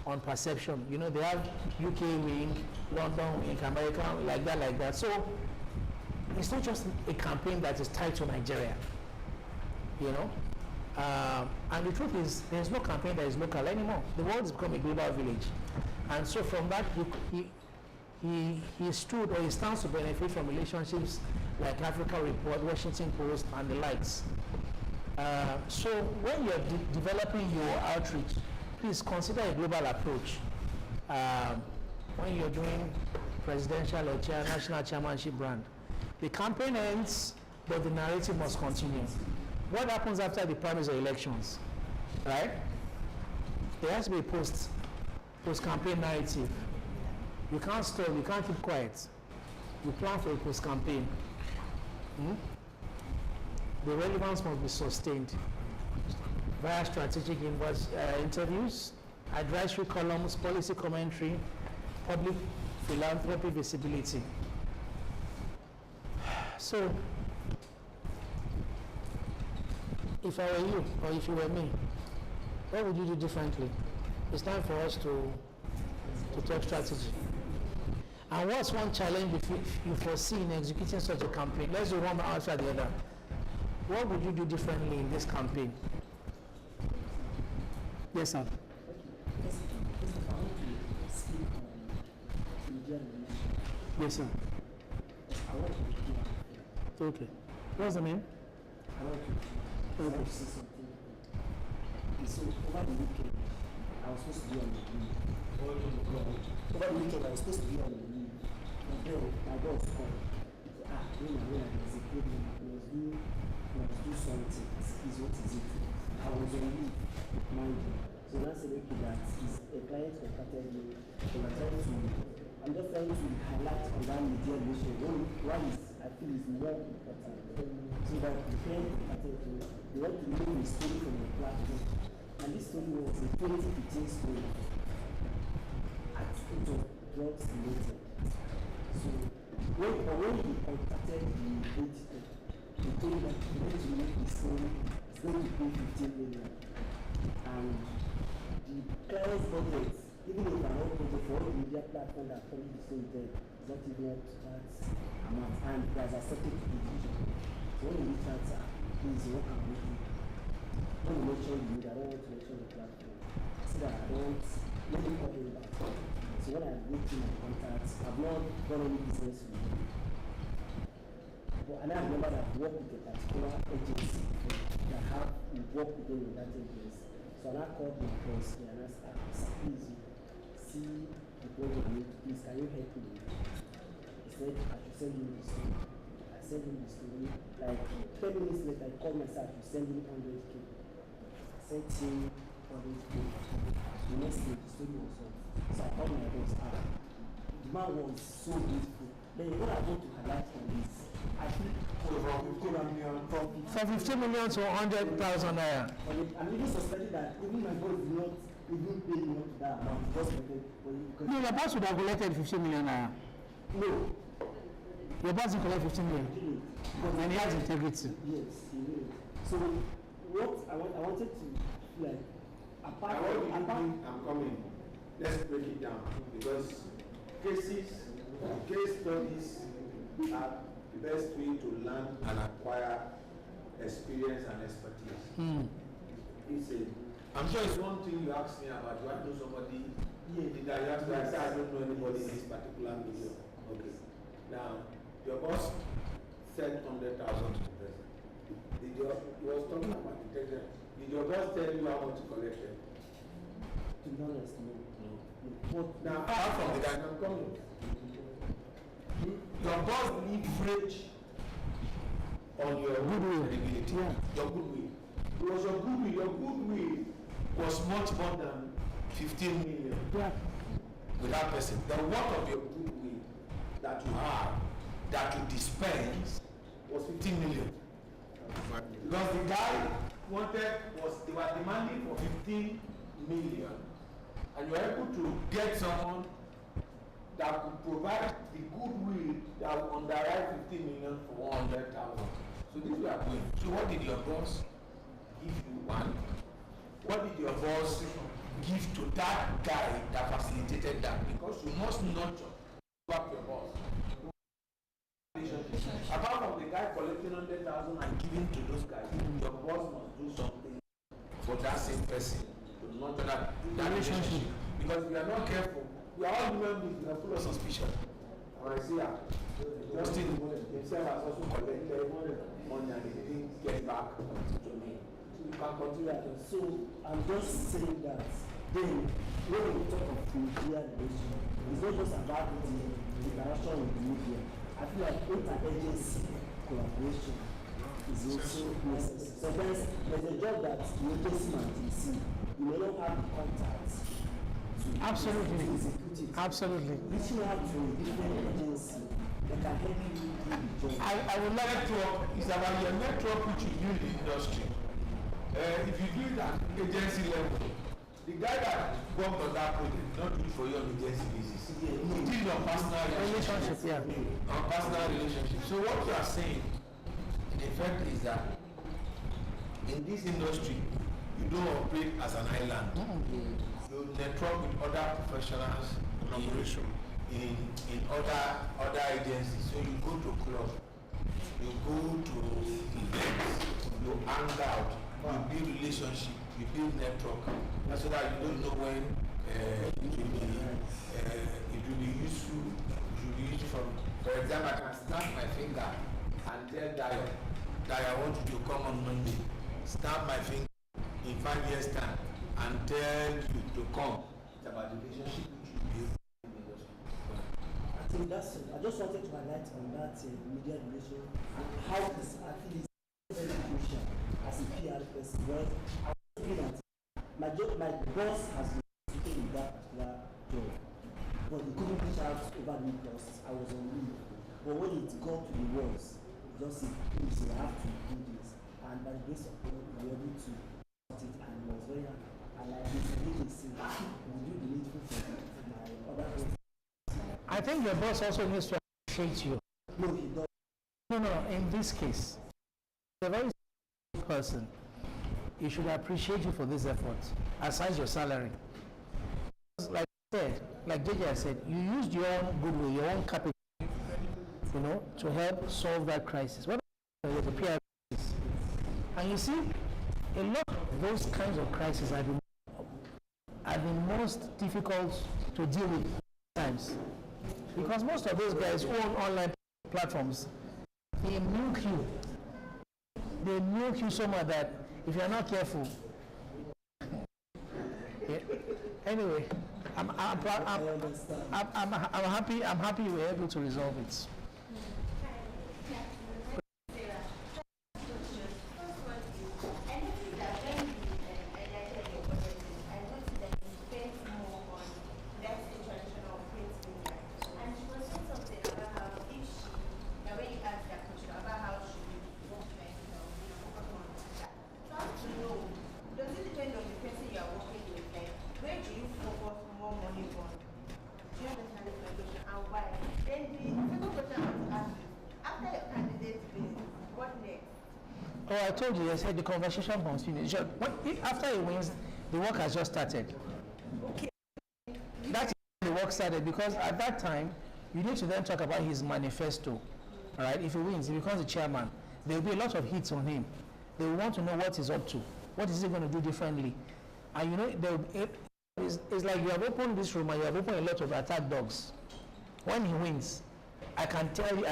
on perception. They have UK wing, London wing, American, like that. So it's not just a campaign that is tied to Nigeria, and the truth is there's no campaign that is local anymore. The world has become a global village, and so from that he stood, or he stands to benefit from relationships like Africa Report, Washington Post, and the likes. So when you're developing your outreach, please consider a global approach. When you're doing presidential or national chairmanship brand, the campaign ends, but the narrative must continue. What happens after the primaries or elections, right? There has to be a post-campaign narrative. You can't stall, you can't keep quiet. You plan for a post-campaign. The relevance must be sustained via strategic interviews, advisory columns, policy commentary, public philanthropy visibility. So, if I were you, or if you were me, what would you do differently? It's time for us to talk strategy. And what's one challenge you foresee in executing such a campaign? Let's do one after the other. What would you do differently in this campaign? Yes, sir. Yes, sir. Okay. What's the name? Okay. So over the weekend, I was supposed to be on the all those clubs. Over the weekend, I was supposed to be on the leave. And then my boss called. He said, when there's a problem, you must do something. Is what is it? I was on leave, mind you. So now said, okay, that is a client contacted me. So I'm just trying to highlight on that media relation. One is, I feel, is more important. So that the client contacted me, they want to know the story from the platform. And this story was a 2015 story. It was drugs related. So when he contacted the editor, he told me that he wanted to make the story, it's going to pay 15 million. And the client's budget, even if I'm not budget for all the media platform that probably the story there, is not even up to that amount. And it has accepted the decision. So when you reach out, please work on with me. When you mention the media, I don't want to mention the platform. So that I don't let me call him back. So when I go through my contacts, I've not done any business with him. But and I remember that I work with a particular agency that have worked with them in that agency. So I called my boss and I asked, please see the project, please can you help me? He said I should send him the story. I sent him the story. Like 10 minutes later, I called myself to send him 100K. I sent him 100K. The next day, the story was off. So I called my boss. The man was so beautiful. Then what I want to highlight on this, I think From 15 million to 100,000 naira. I'm even suspecting that even my boss did not even pay me up to that amount because No, your boss would have collected 15 million naira. No. Your boss didn't collect 15 million. He did. And he has integrity. Yes, he did. So what I wanted to like apart I'm coming. Let's break it down because case studies are the best way to learn and acquire experience and expertise. I'm sure it's one thing you asked me about. You want to know somebody? Yeah. Did I ask you? I said I don't know anybody in this particular medium. Okay. Now your boss said 100,000 to the president. He was talking about the treasury. Did your boss tell you how much to collect it? to be honest, no. But now, apart from the guy, I'm coming. Your boss leverage on your Goodwill. credibility, your goodwill. It was your goodwill. Your goodwill was much more than 15 million. Yeah. With that person, the worth of your goodwill that you have, that you dispense, was 15 million. Because the guy they were demanding for 15 million, and you were able to get someone that could provide the goodwill that will underwrite 15 million for 100,000. So this we are doing. So what did your boss give you? One. What did your boss give to that guy that facilitated that? Because you must nurture back your boss. Apart from the guy collecting 100,000 and giving to those guys, your boss must do something for that same person to nurture that relationship. Because if we are not careful, we are all human beings, we are full of suspicion. When I see her, Justin himself has also collected money and he didn't get back to me. So you can continue that. So I'm just saying that then when we talk of media relation, it's not just about the interaction with the media. I feel like inter-agency collaboration is also necessary. So there's a job that the agency might see. You may not have the contacts to Absolutely. execute it. Absolutely. Reaching out to a different agency that can help you do the job. I would like to, it's about your network which you build in the industry. If you do it at agency level, the guy that worked on that project not do it for you on agency basis. He did your personal relationship. On personal relationship. So what you are saying, in effect, is that in this industry, you don't operate as an island. You network with other professionals in other agencies. So you go to club, you go to events, you hang out, you build relationship, you build network, so that you don't know when it will be useful. For example, I can snap my finger and tell Dayo, I want you to come on Monday. Snap my finger in 5 years time and tell you to come It's about the relationship which you build in the industry. I think that's it. I just wanted to highlight on that media relation and how this actually is very crucial as a PR person. Well, I was looking at my boss has been sitting in that particular job, but he couldn't reach out over me because I was on leave. But when it got to the words, just said, please, I have to do this. And by the grace of God, we were able to sort it, and I was very happy. And like this, we do the needful for my other friends. I think your boss also needs to appreciate you. No, he does. No, in this case, a very person, he should appreciate you for this effort, aside your salary. Like I said, like JJ said, you used your own goodwill, your own capital, to help solve that crisis. What was the PR crisis? And you see, a lot of those kinds of crises are the most difficult to deal with times. Because most of those guys who own online platforms, they milk you. They milk you so much that if you're not careful. Anyway, I'm happy we're able to resolve it. Oh, I told you, I said the conversation must finish. After he wins, the work has just started. Okay. That's the work started, because at that time, you need to then talk about his manifesto. All right, if he wins, he becomes the chairman. There will be a lot of hits on him. They will want to know what he's up to. What is he going to do differently? And it's like you have opened this room and you have opened a lot of attack dogs. When he wins, I can tell you,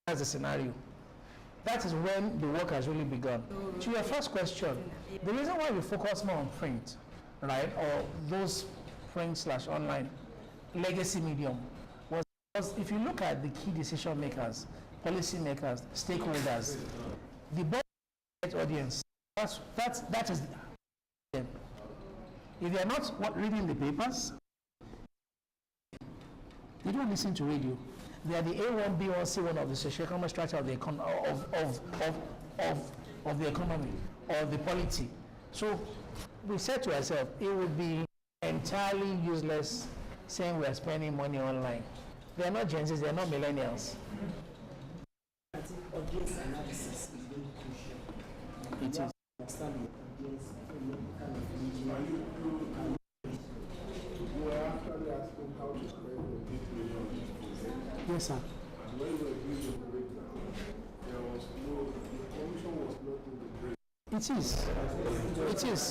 that's the scenario. That is when the work has really begun. To your first question, the reason why we focus more on print, right, or those print/online legacy medium, was because if you look at the key decision makers, policy makers, stakeholders, the best audience, that is them. If they are not reading the papers, they don't listen to radio. They are the A1, B1, C1 of the socioeconomic structure of the of the economy or the polity. So we said to ourselves, it would be entirely useless saying we are spending money online. They are not Gen Zs, they are not millennials. I think audience analysis is very crucial. It is. Understand the audience kind of You were actually asking how to spread the big million. Yes, sir. And when we were doing the breakdown, the commission was not in the break. It is. It is.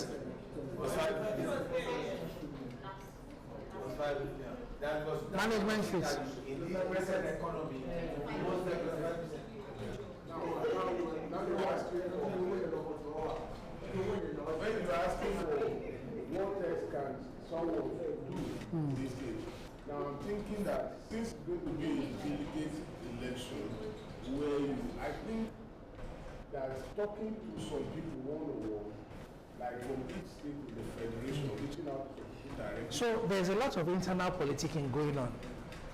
Management fees. In the present economy, Now you're asking when you're asking for what else can someone do these days. Now I'm thinking that since it's going to be a delegate election, I think that talking to some people one-on-one, like from each state to the federation, reaching out to people directly. So there's a lot of internal politicking going on,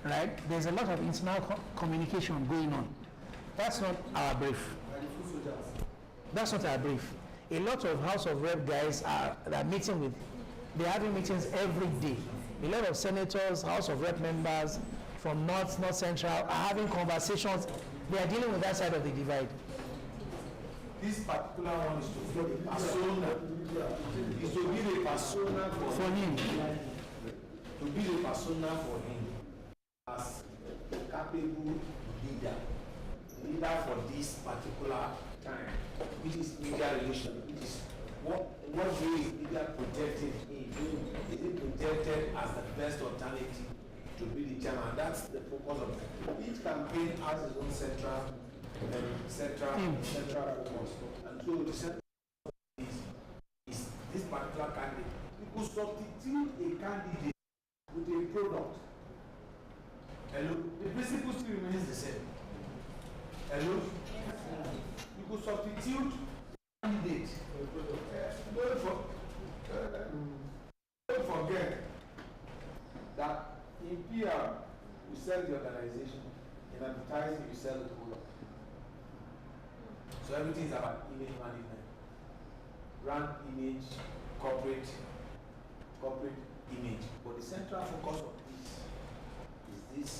right? There's a lot of internal communication going on. That's not our brief. That's not our brief. A lot of House of Rep guys are meeting with, they're having meetings every day. A lot of senators, House of Rep members from North Central are having conversations. They are dealing with that side of the divide. this particular one is to build a persona. Is to build a persona For him. To build a persona for him as a capable leader for this particular time, which is media relation, which is what way is media projected in? Is it projected as the best alternative to be the chairman? That's the focus of it. Each campaign has its own central focus. And so the central is this particular candidate. People's substitute a candidate with a product. Hello? The principle still remains the same. Hello? You could substitute candidate. Don't forget that in PR, you sell the organization. In advertising, you sell the product. So everything is about image management. Brand image, corporate image. But the central focus of this is this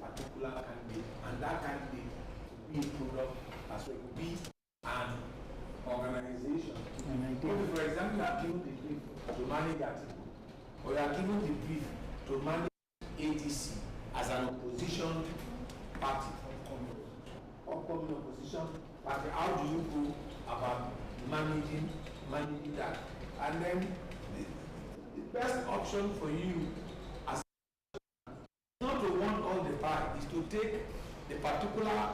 particular candidate, and that candidate will be a product as well, will be an organization. For example, you are given the brief to manage article, or you are given the brief to manage ATC as an opposition party, upcoming opposition party. How do you go about managing that? And then the best option for you as not to want all the pie, is to take the particular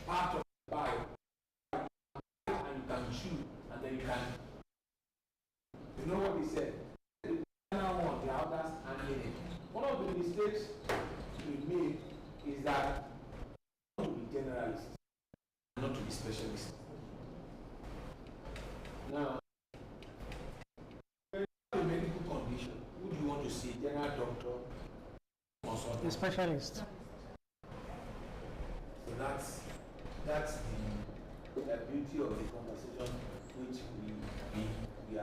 part of the pie and you can chew, and then you can, you know what he said, the final one, the others handling it. One of the mistakes we made is that not to be generalist, not to be specialist. Now, a medical condition, who do you want to see? General doctor, consultant? A specialist. So that's the beauty of the conversation which we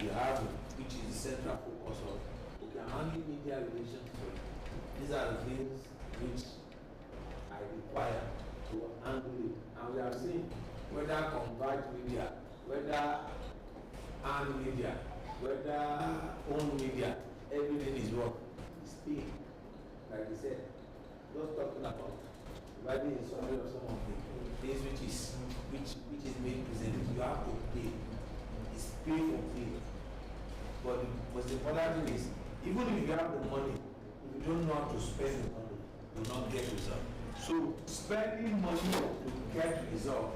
have, which is the central focus of. Okay, I'm handling media relations. These are the things which I require to handle it. And we have seen whether convert media, whether earned media, whether own media, everything is what is paid. Like I said, just talking about providing a summary of some of the things which is made present. You have to pay. It's pay for pay. But the most important thing is, even if you have the money, if you don't know how to spend the money, you will not get result. So spending money to get result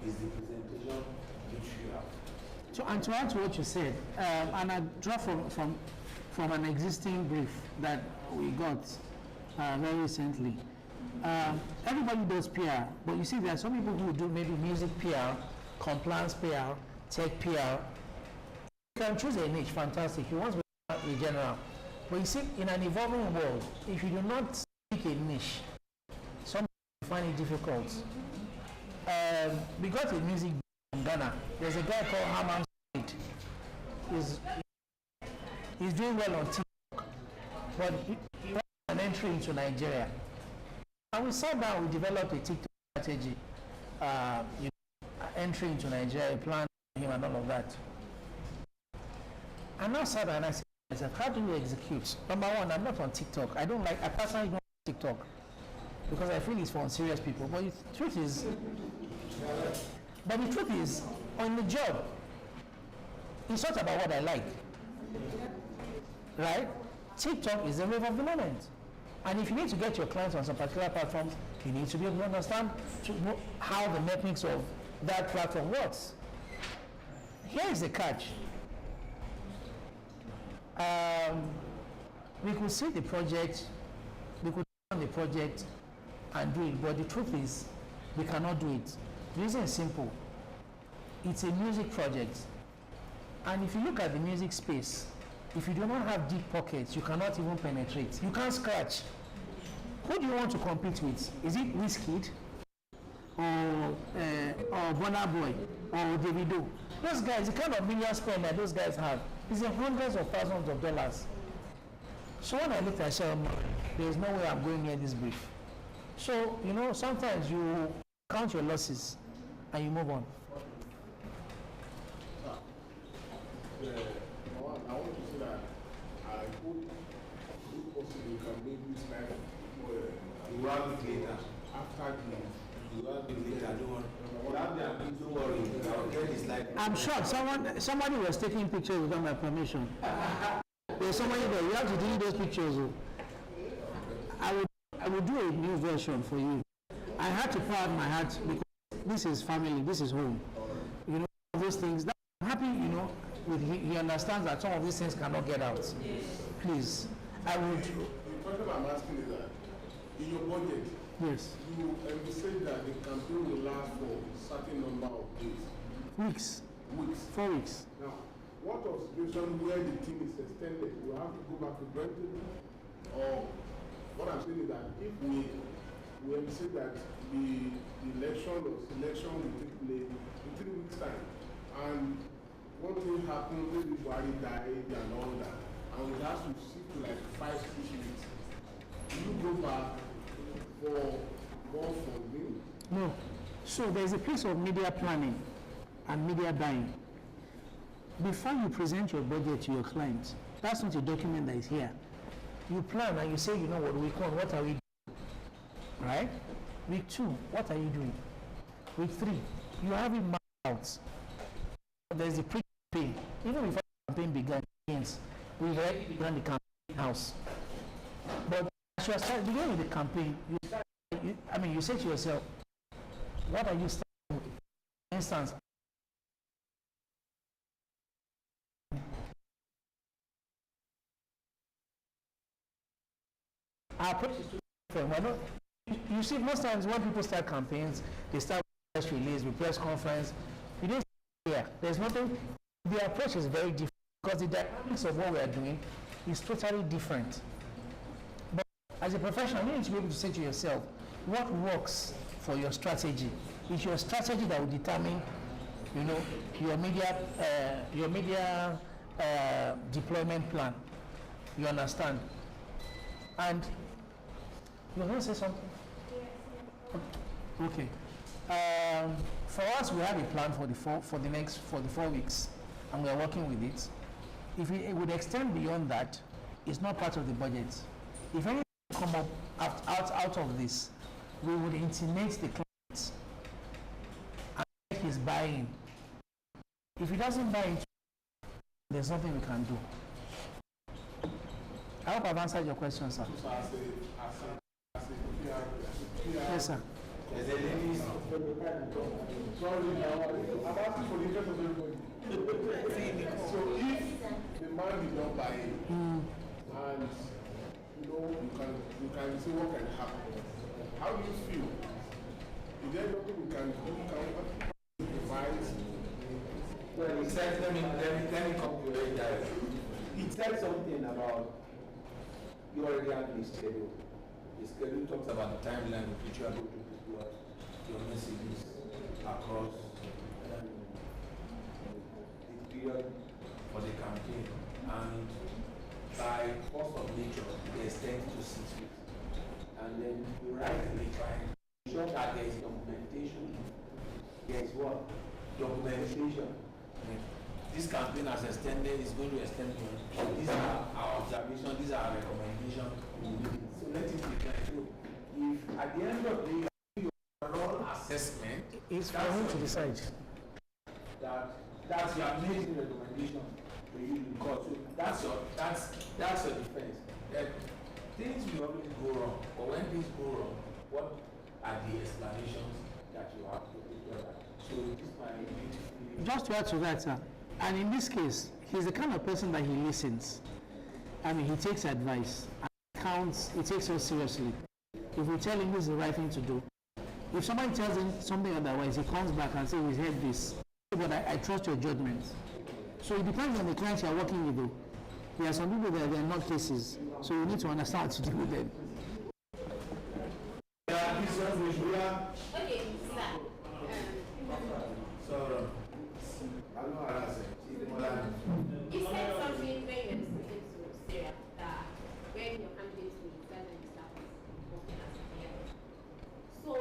is the presentation which you have. So, and to add to what you said, and I draw from an existing brief that we got very recently. Everybody does PR, but you see there are some people who do maybe music PR, compliance PR, tech PR. You can choose a niche, fantastic. You want to be general. But you see, in an evolving world, if you do not pick a niche, some find it difficult. We got a music in Ghana. There's a guy called Haman Said. He's doing well on TikTok, but he wants an entry into Nigeria. And we sat down, we developed a TikTok strategy, entry into Nigeria, a plan for him and all of that. And now sat down and I said to myself, how do we execute? Number one, I'm not on TikTok. I personally don't like TikTok because I feel it's for unserious people. But the truth is, on the job, it's not about what I like, right? TikTok is the wave of the moment. And if you need to get your clients on some particular platforms, you need to be able to understand how the mechanics of that platform works. Here is the catch. We could see the project, we could run the project and do it, but the truth is, we cannot do it. The reason is simple. It's a music project. And if you look at the music space, if you do not have deep pockets, you cannot even penetrate. You can't scratch. Who do you want to compete with? Is it Wizkid or Burna Boy or Davido? Those guys, the kind of million spend that those guys have is in hundreds of thousands of dollars. So when I looked at it, there's no way I'm going near this brief. So, sometimes you count your losses and you move on. I want to say that I hope if possible you can maybe start You have it later. after the You have it later. Don't worry. I'll get this like. I'm sure somebody was taking pictures without my permission. There's somebody there. You have to delete those pictures. I would do a new version for you. I had to pour out my heart because this is family, this is home. Those things. I'm happy, he understands that some of these things cannot get out. Please, I would. The question I'm asking is that in your budget, Yes. you say that the campaign will last for a certain number of days, Weeks. weeks. 4 weeks. Now, what of situation where the team is extended? You have to go back to Brentwood? Or what I'm saying is that if we say that the election or selection will take place in 3 weeks' time, and one thing happens, maybe Buhari died and all that, and we have to sit to like 5-6 weeks, do you go back for more funding? No. So there's a piece of media planning and media buying. Before you present your budget to your clients, that's not a document that is here. You plan and you say, you know what, week 1, what are we doing? Right? Week 2, what are you doing? Week 3, you have it mapped out. There's a pre-campaign. Even before the campaign begins, we already began the campaign house. But as you start beginning with the campaign, you say to yourself, what are you starting with? For instance, our approach is to different. You see, most times when people start campaigns, they start with press release, with press conference. You didn't see here. There's nothing. The approach is very different because the dynamics of what we are doing is totally different. But as a professional, you need to be able to say to yourself, what works for your strategy? It's your strategy that will determine, you know, your media deployment plan. You understand? And you're going to say something? Okay. For us, we have a plan for the 4 weeks, and we are working with it. If it would extend beyond that, it's not part of the budget. If anything come up out of this, we would intimate the client and make his buy-in. If he doesn't buy into, there's nothing we can do. I hope I've answered your question, sir. Yes, sir. Sorry, I'm asking for the interest of everybody. So if the man did not buy it, and you know, you can see what can happen. How do you feel? Is there nothing we can do? Can advise? Well, he said, let me come to it. He said something about you already have the schedule. The schedule talks about the timeline with which you are going to put your messages across the period for the campaign. And by force of nature, they extend to 6 weeks. And then you rightly try to ensure that there is documentation. There is what? Documentation. This campaign has extended, is going to extend beyond. These are our observations, these are our recommendations. So let it be clear. So if at the end of the day, your overall assessment It's for him to decide. that's your amazing recommendation for you to court. So that's your defense. That things will always go wrong, but when things go wrong, what are the explanations that you have to prepare? So this might beautifully. Just to add to that, sir, and in this case, he's the kind of person that he listens. I mean, he takes advice and he takes us seriously. If we tell him this is the right thing to do, if somebody tells him something otherwise, he comes back and says, we heard this, but I trust your judgment. So it depends on the clients you are working with, though. There are some people that they are not cases, so you need to understand how to deal with them. Okay, sir. You said something when you were speaking to Sarah that when your candidates meet, that's when you start working as a player. So,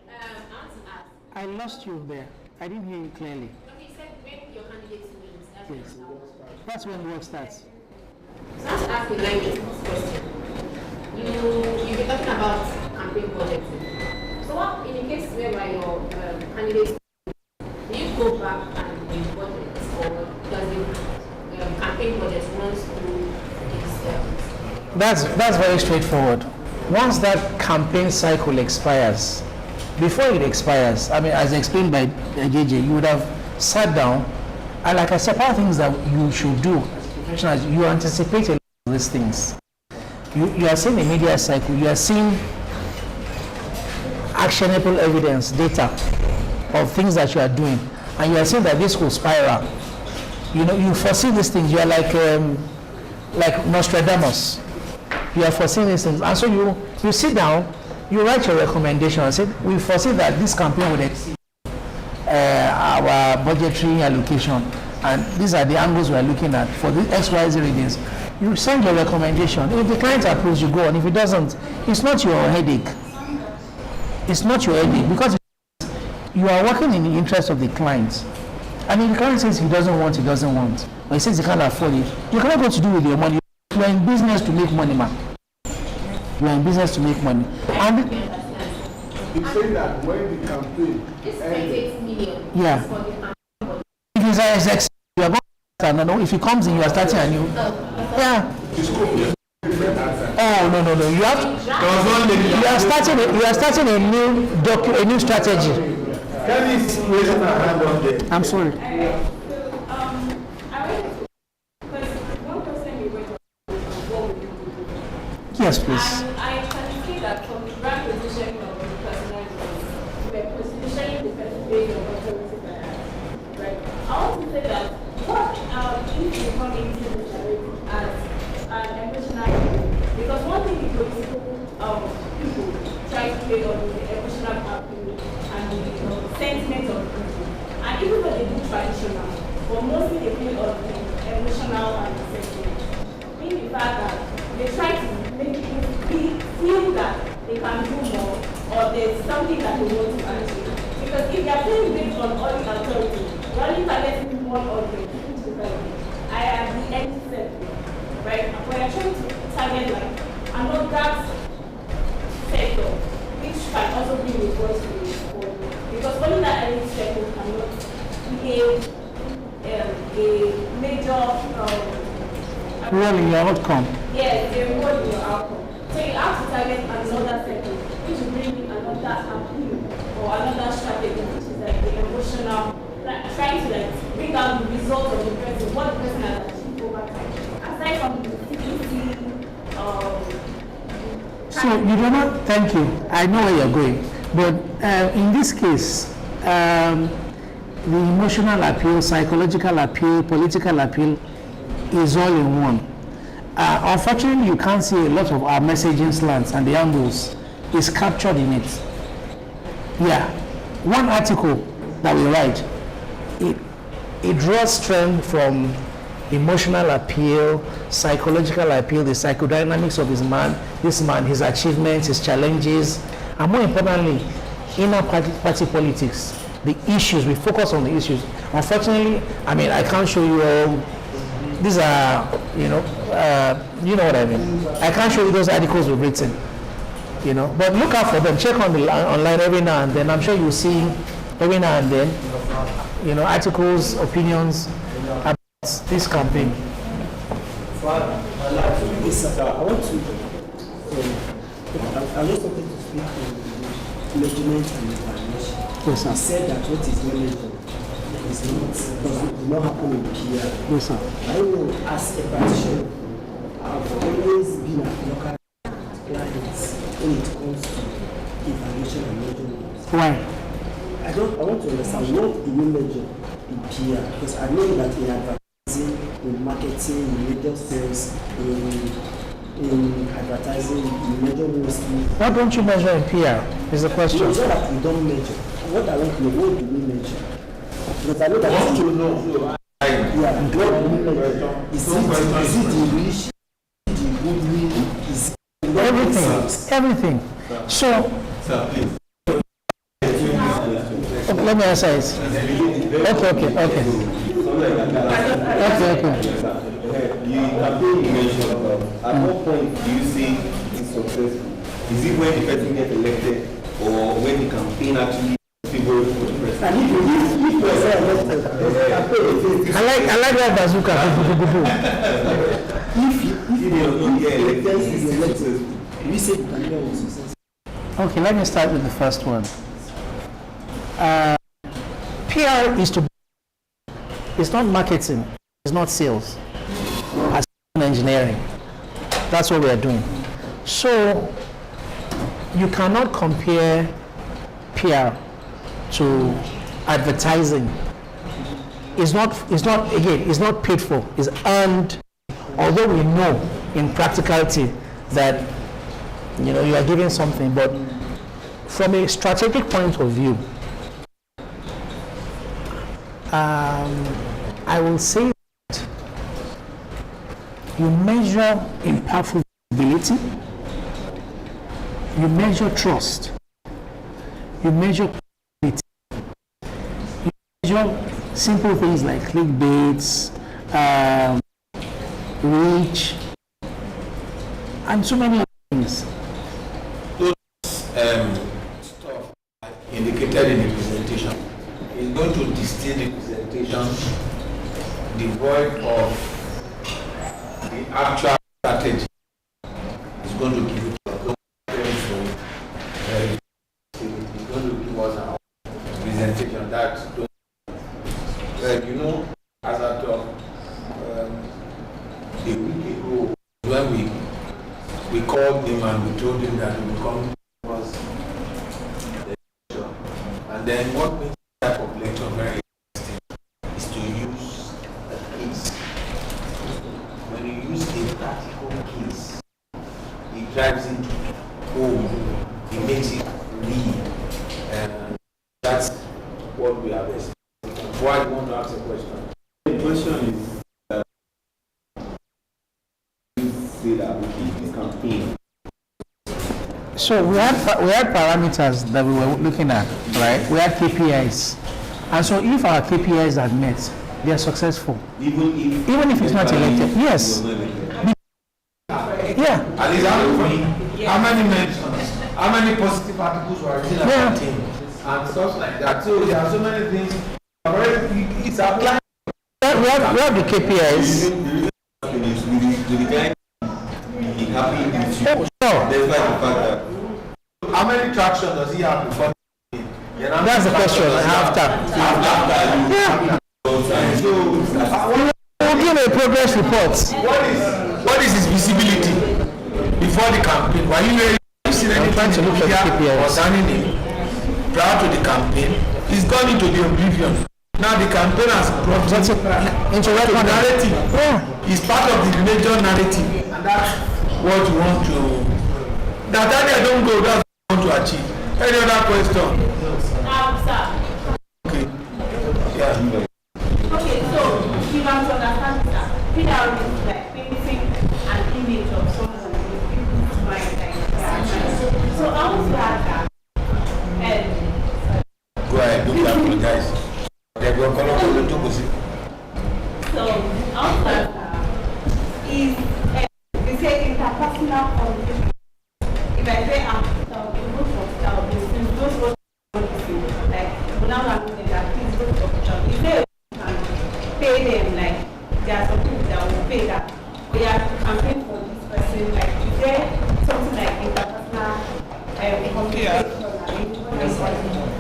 I want to ask. I lost you there. I didn't hear you clearly. Okay, you said when your candidates meet, that's when you Yes. start working. That's when the work starts. So I want to ask a line question. You've been talking about campaign budgeting. So what, in the case whereby your candidates, do you go back and do budgets, or does the campaign budget runs through these That's very straightforward. Once that campaign cycle expires, before it expires, I mean, as explained by JJ, you would have sat down like I said, part of things that you should do as a professional is you anticipate a lot of these things. You are seeing a media cycle, you are seeing actionable evidence, data of things that you are doing, and you are seeing that this will spiral. You know, you foresee these things. You are like Nostradamus. You are foreseeing these things, and so you sit down, you write your recommendation and say, we foresee that this campaign will exceed our budgetary allocation, and these are the angles we are looking at for the XYZ reasons. You send your recommendation. If the client approves, you go on. If it doesn't, it's not your headache. It's not your headache, because you are working in the interest of the client. And if the client says he doesn't want, or he says he can't afford it, you cannot go to do with your money. You are in business to make money, man. You are in business to make money. And You say that when the campaign This 28 million Yeah. is for the campaign. if it's a you are going to no, if he comes in, you are starting a new. Yeah. Oh no. You have you are starting a new strategy. I'm sorry. Yes, please. And I can see that from the brand positioning of the personality, we're positioning the person based on authority by us, right? I want to say that what if you come into the charity as an emotional, because one thing the political people try to play on the emotional appeal and the sentiment of people, and even though they do traditional, but mostly they play on the emotional and the sentiment. Meaning the fact that they try to make people feel that they can do more, or there's something that they want to achieve. Because if they are playing based on all the authority, you're only targeting one audience, which is like, I am the empty set, right? But you're trying to target like another sector, which can also be a voice to the because only that empty sector cannot be a major Really, your outcome. yes, they reward your outcome. So you have to target another sector, which will bring in another appeal or another strategy, which is like the emotional, like trying to like bring out the result of the person, what the person has achieved over time. Aside from the CPC, So you do not, thank you. I know where you're going. But in this case, the emotional appeal, psychological appeal, political appeal is all in one. Unfortunately, you can't see a lot of our messaging slants and the angles is captured in it. Yeah. One article that we write, it draws strength from emotional appeal, psychological appeal, the psychodynamics of this man, his achievements, his challenges, and more importantly, inner party politics, the issues. We focus on the issues. Unfortunately, I mean, I can't show you all. These are, you know what I mean. I can't show you those articles we've written, But look out for them. Check on the online every now and then. I'm sure you'll see every now and then, articles, opinions about this campaign. Yes, I want to. I just wanted to speak on measurement and evaluation. Yes, sir. You said that what is measured does not happen in PR. Yes, sir. I know as a practitioner, I've always been at local clients when it comes to evaluation and measurement. Why? I want to understand what do you measure in PR, because I know that in advertising, in marketing, in media sales, in advertising, you measure mostly. What don't you measure in PR is the question. It's not that we don't measure. What I want to know, what do we measure? Because I know that what you know, what do we measure? Is it the English? Is it the goodwill? Is it Everything. So, Sir, please. okay, let me answer it. Okay. You campaign mentioned at what point do you see it's successful? Is it when the person gets elected or when the campaign actually people for the president? and if you are elected, I like that bazooka. if If they don't get elected, there it's is elected, successful. we say the campaign was successful. Okay, let me start with the first one. PR is to It's not marketing. It's not sales. It's engineering. That's what we are doing. So you cannot compare PR to advertising. It's not paid for. It's earned. Although we know in practicality that you are giving something, but from a strategic point of view, I will say that you measure impactful visibility, you measure trust, you measure quality, you measure simple things like clickbaits, reach, and so many other things. Stuff indicated in the presentation is going to distill the presentation devoid of the actual strategy. It's going to give it to us. It's going to give us our presentation that as I talk a week ago when we called him and we told him that he would come to us the lecture. And then what makes that type of lecture very interesting is to use a case. When you use a practical case, it drives into home, it makes it real. And that's what we have experienced. Why do you want to ask a question? The question is, say that this campaign. So we had parameters that we were looking at, right? We had KPIs, and so if our KPIs are met, they are successful. Even if it's not elected, yes. Yeah. At least how many mentions, how many positive articles were written about the team, and stuff like that. So there are so many things. It's applied. We have the KPIs. Happy with you. Oh, sure. Despite the fact that how many traction does he have before? That's the question. After. Yeah. So We'll give a progress report. What is his visibility before the campaign? Were you seen any trying to look at KPIs concerning him prior to the campaign? He's gone into the oblivion. Now the campaign has brought into narrative. Yeah. It's part of the major narrative, and that's what you want to. That I don't go. That's what you want to achieve. Any other question? Sir. Okay. Yeah. Okay, so you want to understand that PR is like painting an image of someone with people's mind, like so I want to ask that. Go ahead. Don't apologize. So I want to ask that is they say interpersonal communication. If I say I'm those what like now I'm doing that please go to option. If they can pay them like there are some people that will pay that they are campaign for this person, like is there something like interpersonal communication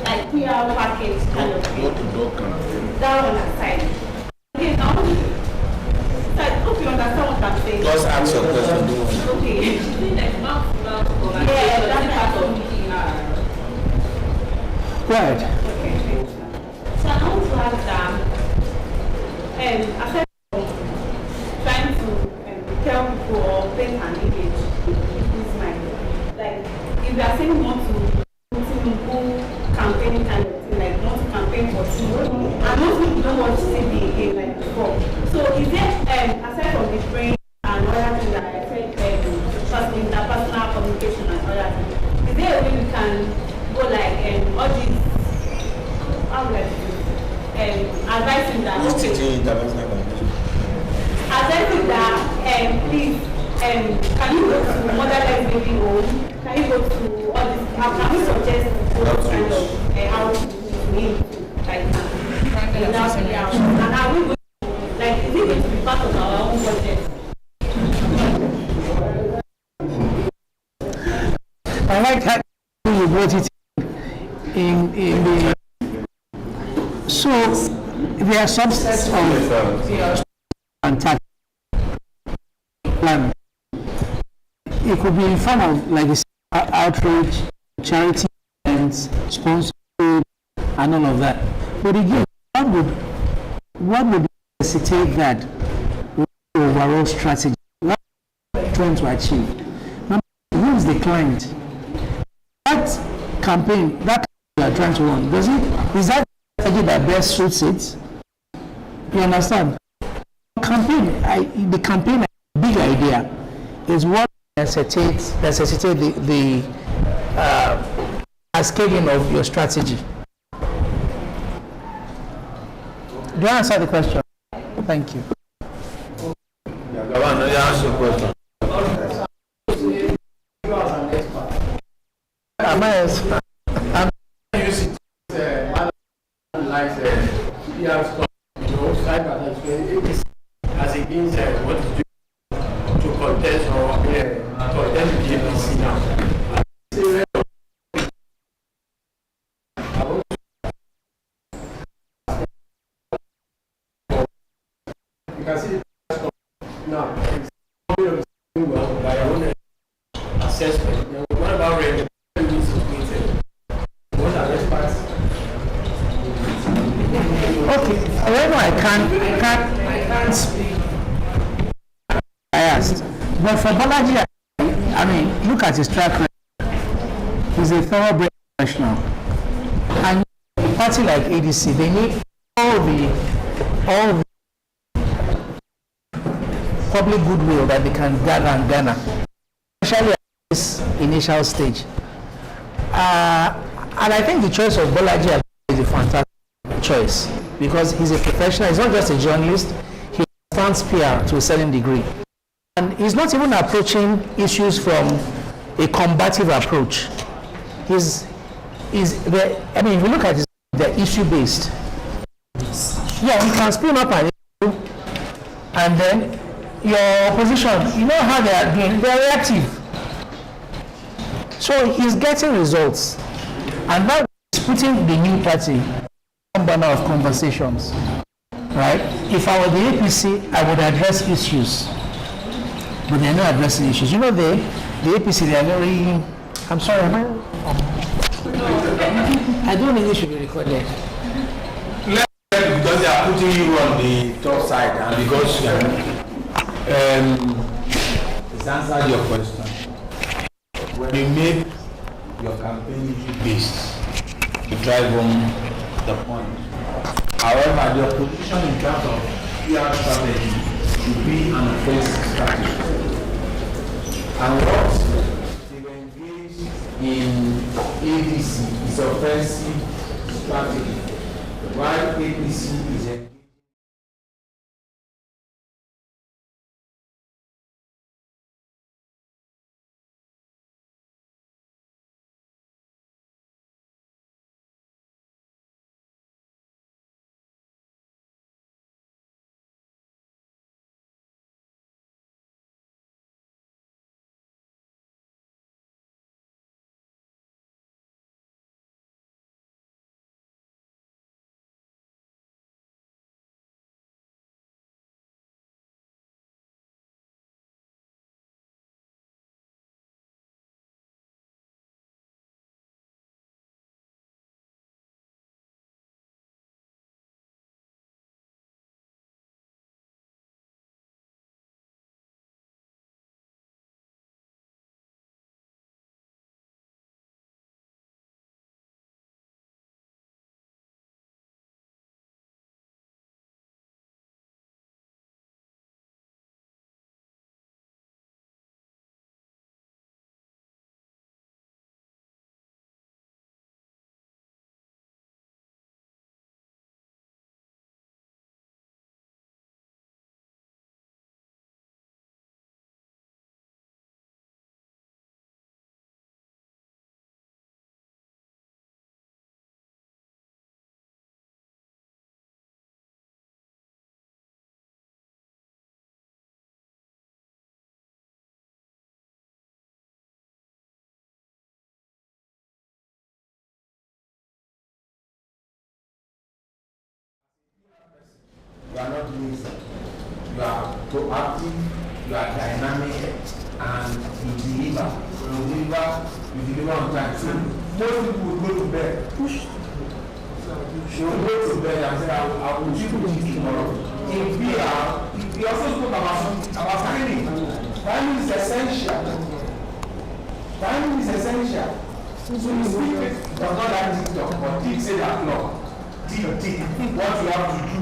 like PR package kind of thing? That one aside. Okay, now hope you understand what I'm saying. Just answer your question. Okay. Yeah, that's part of it. Right. Okay. So I want to ask that, aside from trying to tell people or paint an image in people's mind, like if you are saying you want to campaign kind of thing, like not to campaign for Tinubu, and most people don't want to see the again like before. So is there, aside from the brain and other things that I said, interpersonal communication and other things, is there a way we can go like all these, how would I do advising that, advising that, please, can you go to motherless baby home? Can you go to all this? Can we suggest what kind of how to need like and are we going to, like is it going to be part of our own budget? I like how you brought it in the. So there are subsets of and tax plan. It could be in form of like outreach, charity events, sponsorship, and all of that. But again, what would necessitate that overall strategy? What are you trying to achieve? Number one, who is the client? That campaign you are trying to run, is that the strategy that best suits it? You understand? The campaign big idea is what necessitates the cascading of your strategy. Do you answer the question? Thank you. Am I expert? As against what to do to contest or contest the APC now. You can see now it's doing well by your own assessment. What about rent? What are experts? Okay, however, I can't speak. I asked, but for Bolaji, I mean, look at his track record. He's a thoroughbred professional, and a party like ADC, they need all the public goodwill that they can gather and garner, especially at this initial stage. And I think the choice of Bolaji is a fantastic choice because he's a professional. He's not just a journalist. He understands PR to a certain degree, and he's not even approaching issues from a combative approach. If you look at it, they're issue based. Yeah, you can spin up an issue, and then your opposition, you know how they are doing, they're reactive. So he's getting results, and that is putting the new party on banner of conversations, right? If I were the APC, I would address issues, but they're not addressing issues. You know, the APC, they are very, I'm sorry, I don't think it should be recorded. Because they are putting you on the top side, and because it's answered your question. When you make your campaign issue-based, you drive home the point. However, your position in terms of PR strategy should be an offensive strategy. And what they engaged in ADC is offensive strategy, while APC is a proactive, you are dynamic, and you deliver. You deliver on time. So most people will go to bed. They will go to bed and say, I will give you this tomorrow. In VR, he also spoke about timing. Timing is essential. Timing is essential. So you speak it does not like TikTok, but Tik say that clock. Tik, what you have to do.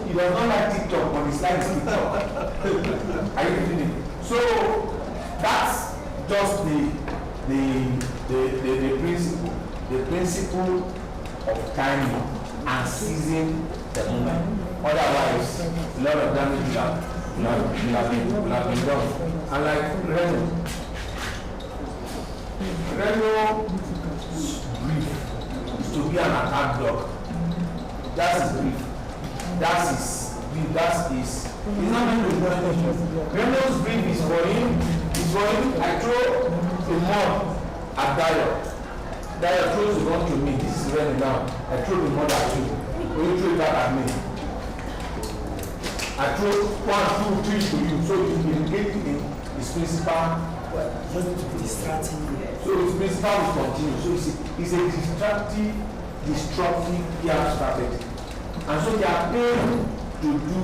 He does not like TikTok, but he likes TikTok. Are you getting it? So that's just the principle. The principle of timing and seizing the moment. Otherwise, a lot of damage will have been done. And like Renault's brief is to be an attack dog. That's his brief. That's his brief. He's not meant to do anything. Renault's brief is for him. I throw a mud at Dio. Dio throws the gun to me. This is Renault now. I throw the mud at you. Will you throw it back at me? I throw 1, 2, 3 to you. So you engage in his principal. Just distracting you. So his principal will continue. So it's a disruptive PR strategy. And so they are paid to do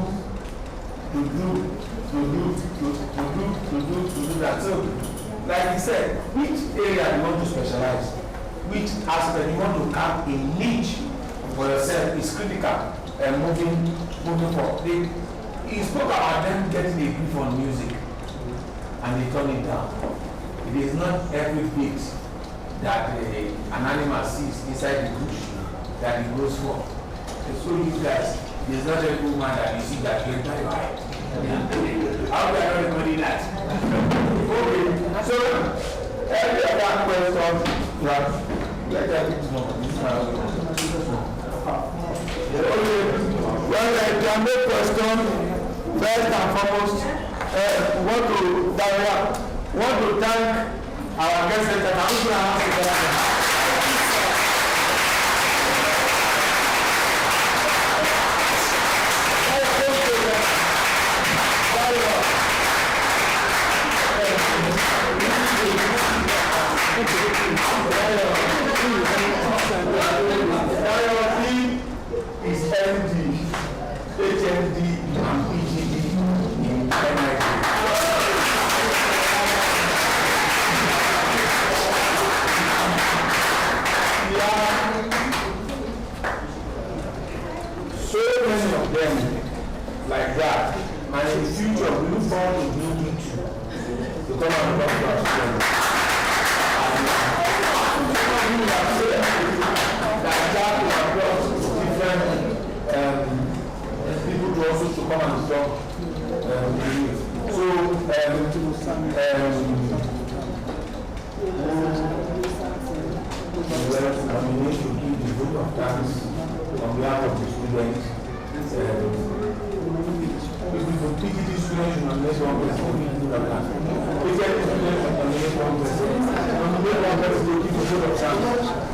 that. So, like he said, which area you want to specialize, which aspect you want to carve a niche for yourself is critical and moving forward. He spoke about them getting a brief on music and they turn it down. It is not every bit that an animal sees inside the bush that it goes for. So you guys, there's not every woman that you see that you enter your eye. How do I know everybody that? Okay, so every other question, let them know. Well, there are no questions. First and foremost, want to thank our guest center. I'm going to ask you is MD, HMD, and PGD in NIT. So many of them like that, and in the future we look forward to meeting you to come and talk to us. That we have brought different people to also to come and talk with you. So we need to give the vote of thanks on behalf of the students. If we could pick these students and let one person do that. If the students and let one person, and let one person to give the vote of thanks.